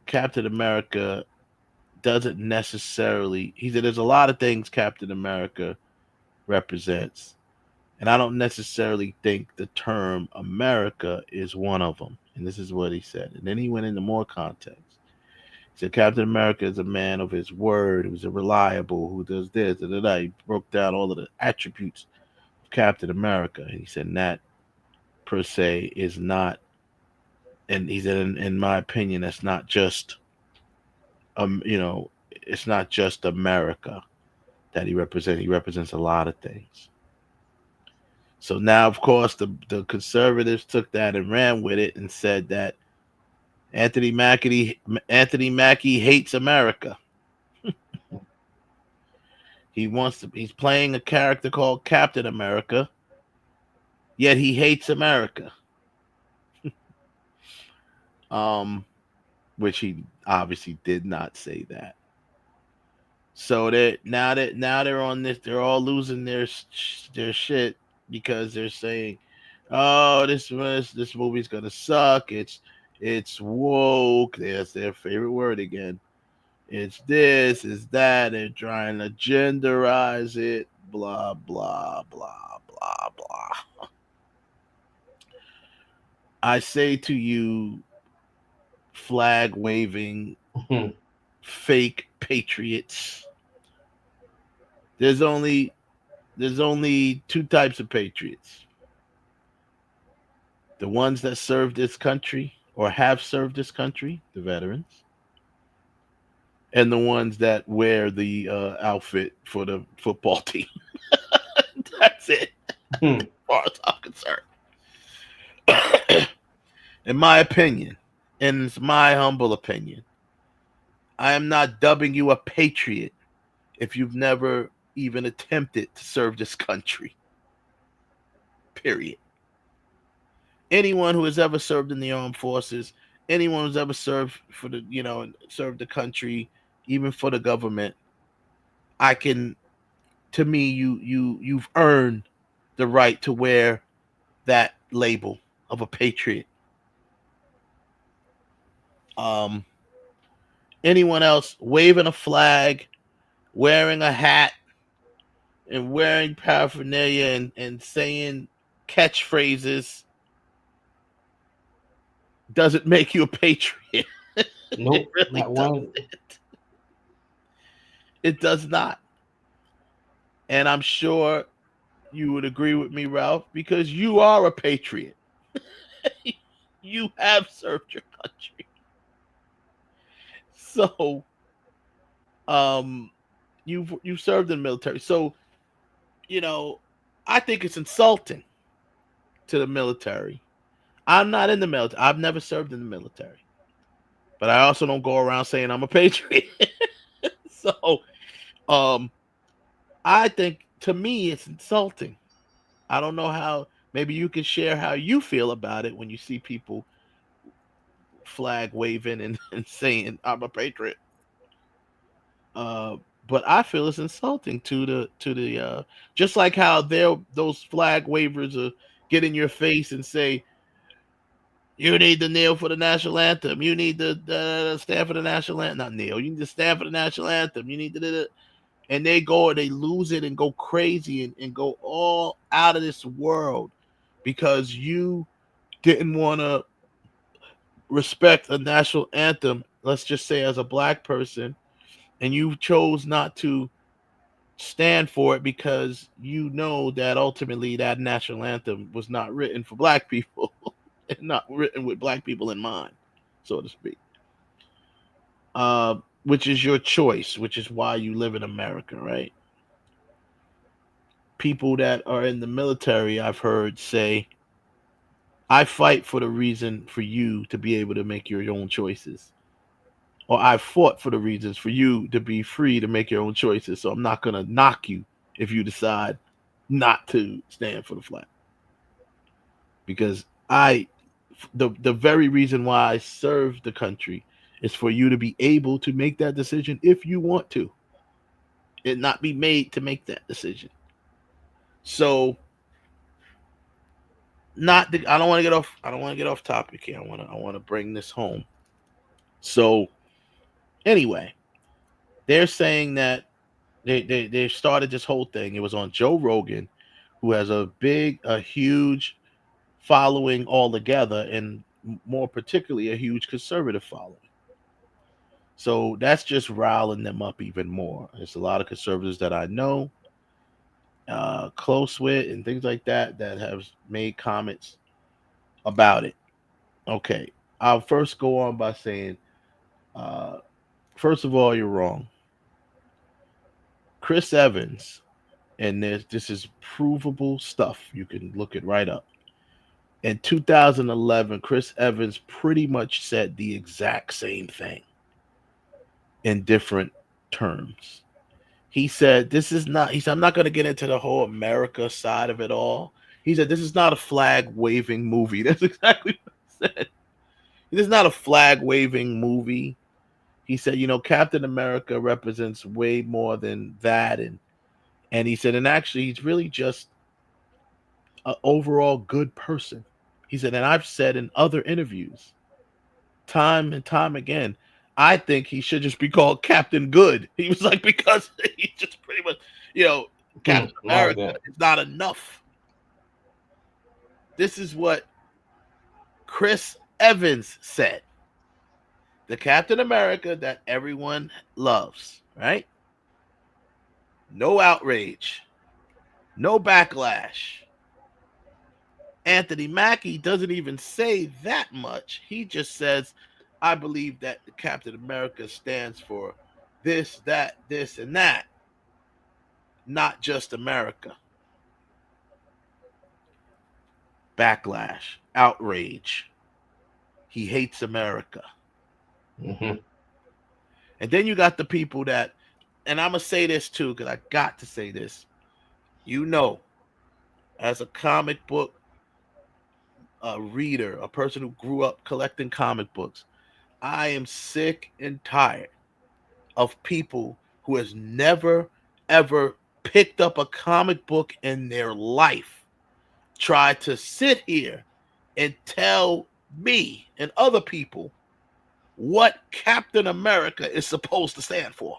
Captain America doesn't necessarily, he said, there's a lot of things Captain America represents, and I don't necessarily think the term America is one of them. And this is what he said. And then he went into more context. He said, Captain America is a man of his word, who's a reliable, who does this, da, da, da. He broke down all of the attributes of Captain America. And he said, that per se is not, and he said, in my opinion, that's not just, it's not just America that he represents. He represents a lot of things. So now, of course, the conservatives took that and ran with it and said that Anthony Mackie hates America. He's playing a character called Captain America, yet he hates America. Which he obviously did not say that. So now they're on this, they're all losing their shit because they're saying, "Oh, this movie's gonna suck. It's woke." That's their favorite word again. It's this, it's that. They're trying to genderize it. Blah blah blah blah blah. I say to you, flag waving, fake patriots. There's only two types of patriots. The ones that serve this country or have served this country, the veterans, and the ones that wear the outfit for the football team. That's it. As far as I'm concerned. In my opinion, and it's my humble opinion, I am not dubbing you a patriot if you've never even attempted to serve this country. Period. Anyone who has ever served in the armed forces, anyone who's ever served for the, served the country, even for the government, to me, you've earned the right to wear that label of a patriot. Anyone else waving a flag, wearing a hat, and wearing paraphernalia and saying catchphrases doesn't make you a patriot. Nope, it really not one. It does not. And I'm sure you would agree with me, Ralph, because you are a patriot. You have served your country. So, you've served in the military. So, I think it's insulting to the military. I'm not in the military. I've never served in the military. But I also don't go around saying I'm a patriot. So, I think, to me, it's insulting. I don't know how, maybe you can share how you feel about it when you see people flag waving and saying, I'm a patriot. But I feel it's insulting to the just like how those flag wavers get in your face and say, you need to kneel for the national anthem. You need to stand for the national anthem. Not kneel. You need to stand for the national anthem. You need to. And they lose it and go crazy and go all out of this world because you didn't want to respect a national anthem, let's just say as a black person, and you chose not to stand for it because you know that ultimately that national anthem was not written for black people and not written with black people in mind, so to speak. Which is your choice, which is why you live in America, right? People that are in the military, I've heard say, I fight for the reason for you to be able to make your own choices. Or I fought for the reasons for you to be free to make your own choices. So I'm not going to knock you if you decide not to stand for the flag. Because the very reason why I serve the country is for you to be able to make that decision if you want to. And not be made to make that decision. So I don't want to get off topic here. I want to bring this home. So anyway, they're saying that they started this whole thing. It was on Joe Rogan, who has a huge following altogether, and more particularly a huge conservative following. So that's just riling them up even more. There's a lot of conservatives that I know, close with, and things like that have made comments about it. Okay, I'll first go on by saying, first of all, you're wrong. Chris Evans, and this is provable stuff. You can look it right up. In 2011, Chris Evans pretty much said the exact same thing in different terms. He said, I'm not going to get into the whole America side of it all. He said, this is not a flag waving movie. That's exactly what he said. This is not a flag waving movie. He said, Captain America represents way more than that. And he said, and actually, he's really just an overall good person. He said, and I've said in other interviews, time and time again, I think he should just be called Captain Good. He was like, because he's just pretty much, Captain America is not enough. This is what Chris Evans said. The Captain America that everyone loves, right? No outrage, no backlash. Anthony Mackie doesn't even say that much. He just says, I believe that the Captain America stands for this, that, this, and that. Not just America. Backlash, outrage. He hates America. Mm-hmm. And then you got the people that, and I'm going to say this too, because I got to say this. As a comic book reader, a person who grew up collecting comic books, I am sick and tired of people who has never, ever picked up a comic book in their life try to sit here and tell me and other people what Captain America is supposed to stand for.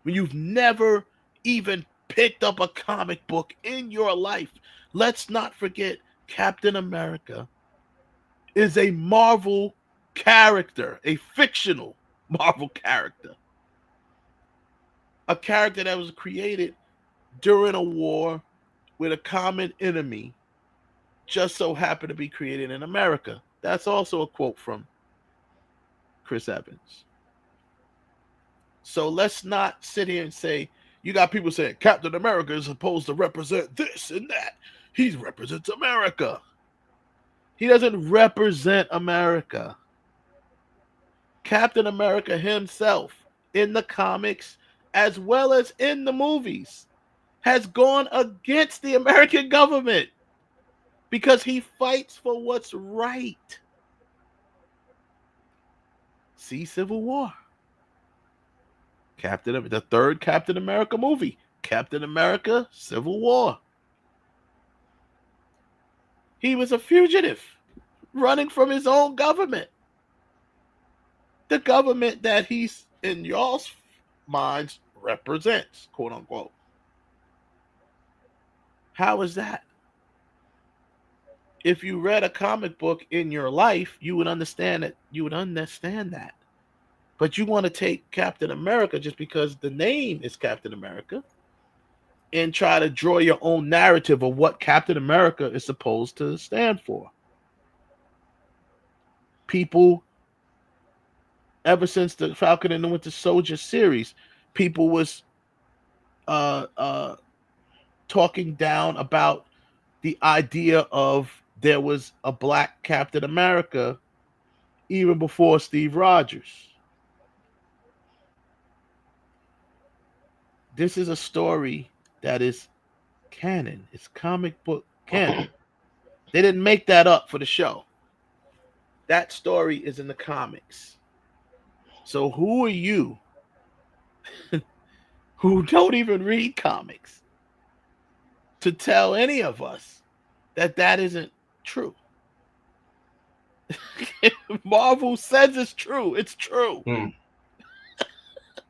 When you've never even picked up a comic book in your life, let's not forget Captain America is a Marvel character, a fictional Marvel character. A character that was created during a war with a common enemy, just so happened to be created in America. That's also a quote from Chris Evans. So let's not sit here and say, you got people saying Captain America is supposed to represent this and that. He represents America. He doesn't represent America. Captain America himself, in the comics as well as in the movies, has gone against the American government because he fights for what's right. See Civil War. the third Captain America movie, Captain America: Civil War. He was a fugitive running from his own government. The government that he's, in y'all's minds, represents, quote unquote. How is that? If you read a comic book in your life, you would understand it. You would understand that. But you want to take Captain America just because the name is Captain America and try to draw your own narrative of what Captain America is supposed to stand for. People, ever since the Falcon and the Winter Soldier series, people was talking down about the idea of there was a black Captain America even before Steve Rogers. This is a story that is canon. It's comic book canon. They didn't make that up for the show. That story is in the comics. So who are you who don't even read comics to tell any of us that that isn't true? If Marvel says it's true, it's true.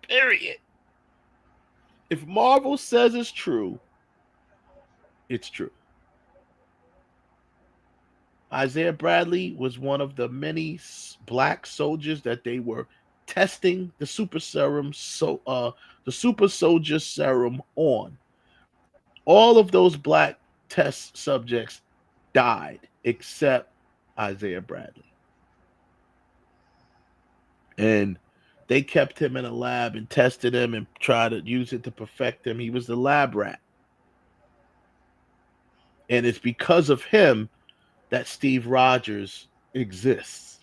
Period. If Marvel says it's true, it's true. Isaiah Bradley was one of the many black soldiers that they were testing the super serum, the super soldier serum on. All of those black test subjects died except Isaiah Bradley. And they kept him in a lab and tested him and tried to use it to perfect him. He was the lab rat. And it's because of him that Steve Rogers exists.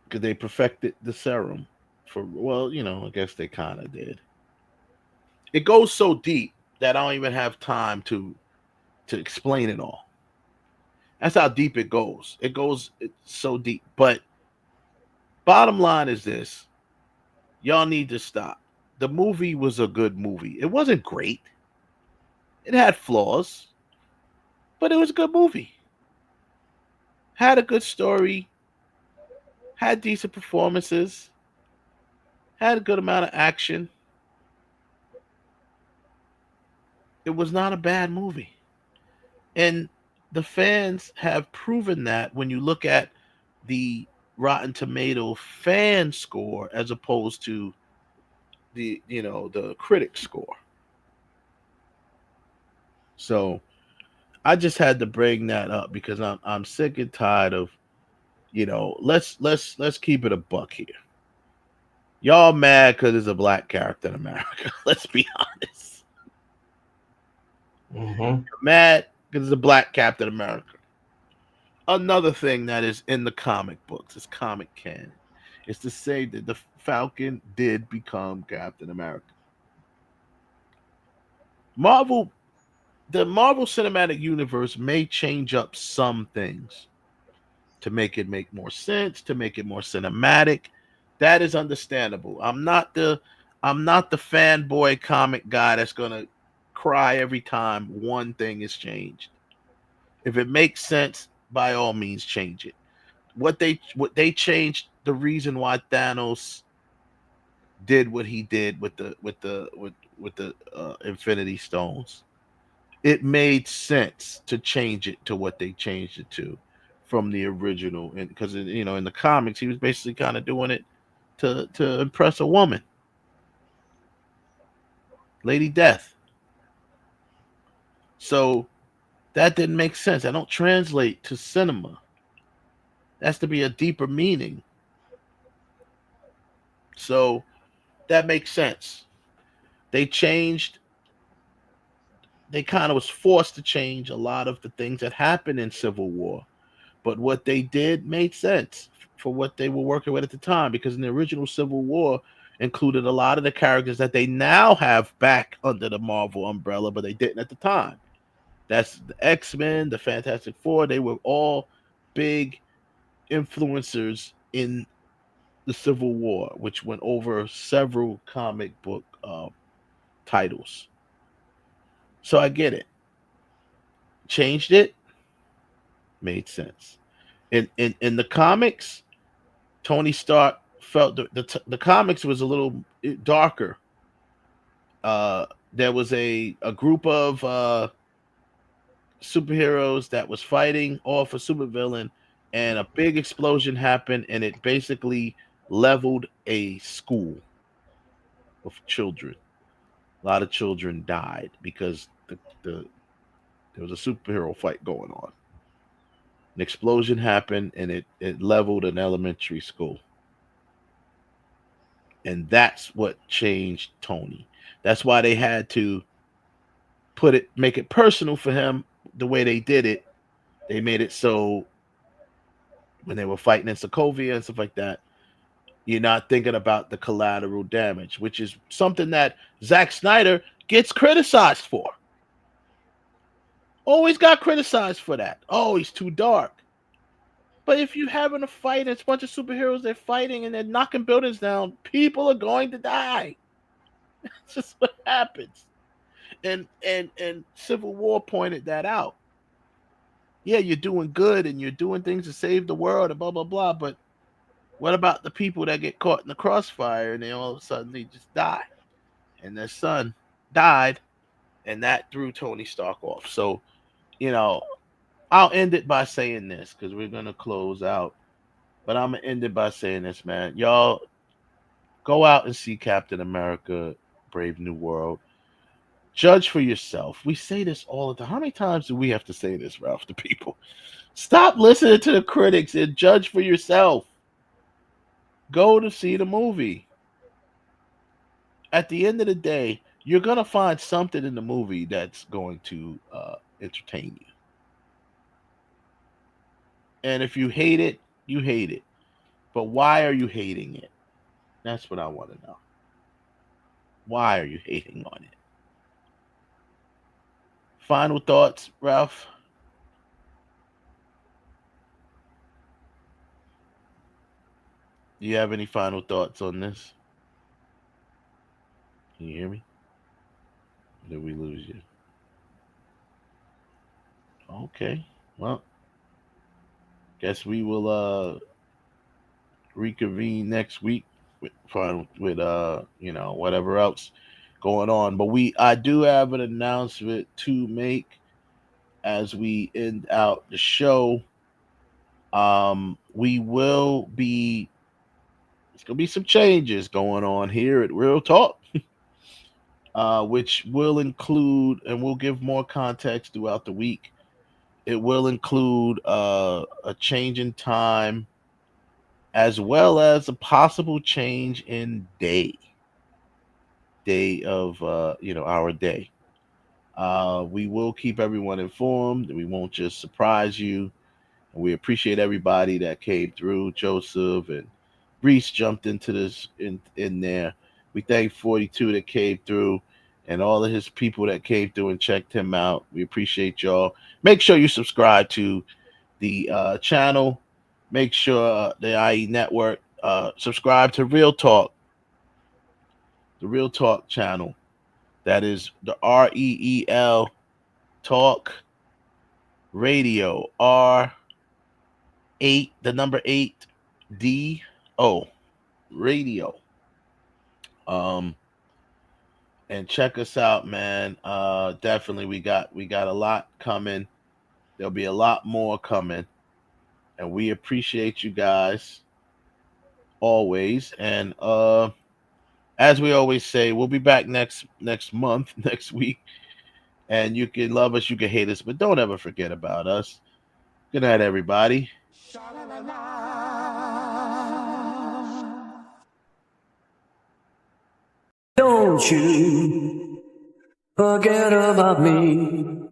Because they perfected the serum for, well, I guess they kind of did. It goes so deep that I don't even have time to explain it all. That's how deep it goes. It's so deep. But bottom line is this. Y'all need to stop. The movie was a good movie. It wasn't great. It had flaws, but it was a good movie. Had a good story. Had decent performances. Had a good amount of action. It was not a bad movie. And the fans have proven that when you look at the Rotten Tomato fan score as opposed to the critic score. So I just had to bring that up because I'm sick and tired of, let's keep it a buck here. Y'all mad because there's a black character in America. Let's be honest. You're mad because there's a black Captain America. Another thing that is in the comic books, is comic canon, is to say that the Falcon did become Captain America. The Marvel Cinematic Universe may change up some things to make it make more sense, to make it more cinematic. That is understandable. I'm not the fanboy comic guy that's gonna cry every time one thing is changed. If it makes sense, by all means change it. What they changed, the reason why Thanos did what he did with the Infinity Stones. It made sense to change it to what they changed it to from the original, and because in the comics he was basically kind of doing it to impress a woman, Lady Death. So that didn't make sense. That don't translate to cinema. That has to be a deeper meaning. So that makes sense. They kind of was forced to change a lot of the things that happened in Civil War. But what they did made sense for what they were working with at the time, because in the original Civil War included a lot of the characters that they now have back under the Marvel umbrella, but they didn't at the time. That's the X-Men, the Fantastic Four. They were all big influencers in the Civil War, which went over several comic book titles. So I get it. Changed it, made sense. In the comics, Tony Stark felt the comics was a little darker. There was a group of superheroes that was fighting off a supervillain, and a big explosion happened, and it basically leveled a school of children. A lot of children died because there was a superhero fight going on. An explosion happened, and it leveled an elementary school. And that's what changed Tony. That's why they had to make it personal for him the way they did it. They made it so when they were fighting in Sokovia and stuff like that, you're not thinking about the collateral damage, which is something that Zack Snyder gets criticized for. Always got criticized for that. Oh, he's too dark. But if you're having a fight and it's a bunch of superheroes, they're fighting and they're knocking buildings down, people are going to die. That's just what happens. And Civil War pointed that out. Yeah, you're doing good and you're doing things to save the world and blah, blah, blah. But what about the people that get caught in the crossfire and then all of a sudden they just die? And their son died, and that threw Tony Stark off. So, I'll end it by saying this because we're going to close out. But I'm going to end it by saying this, man. Y'all go out and see Captain America, Brave New World. Judge for yourself. We say this all the time. How many times do we have to say this, Ralph, to people? Stop listening to the critics and judge for yourself. Go to see the movie. At the end of the day, you're going to find something in the movie that's going to entertain you. And if you hate it, you hate it. But why are you hating it? That's what I want to know. Why are you hating on it? Final thoughts, Ralph? Do you have any final thoughts on this? Can you hear me? Or did we lose you? Okay. Well, guess we will reconvene next week with whatever else going on. But I do have an announcement to make as we end out the show. It's gonna be some changes going on here at Real Talk, which will include, and we'll give more context throughout the week. It will include a change in time, as well as a possible change in day of our day. We will keep everyone informed. We won't just surprise you. And we appreciate everybody that came through. Joseph and Reese jumped into this in there. We thank 42 that came through and all of his people that came through and checked him out. We appreciate y'all. Make sure you subscribe to the channel. Make sure the IE Network subscribe to Real Talk, the Real Talk channel. That is the REEL Talk Radio, R8, the number 8DO Radio. And check us out, man. Definitely we got a lot coming. There'll be a lot more coming. And we appreciate you guys always. And as we always say, we'll be back next month, next week. And you can love us, you can hate us, but don't ever forget about us. Good night, everybody. Don't you forget about me.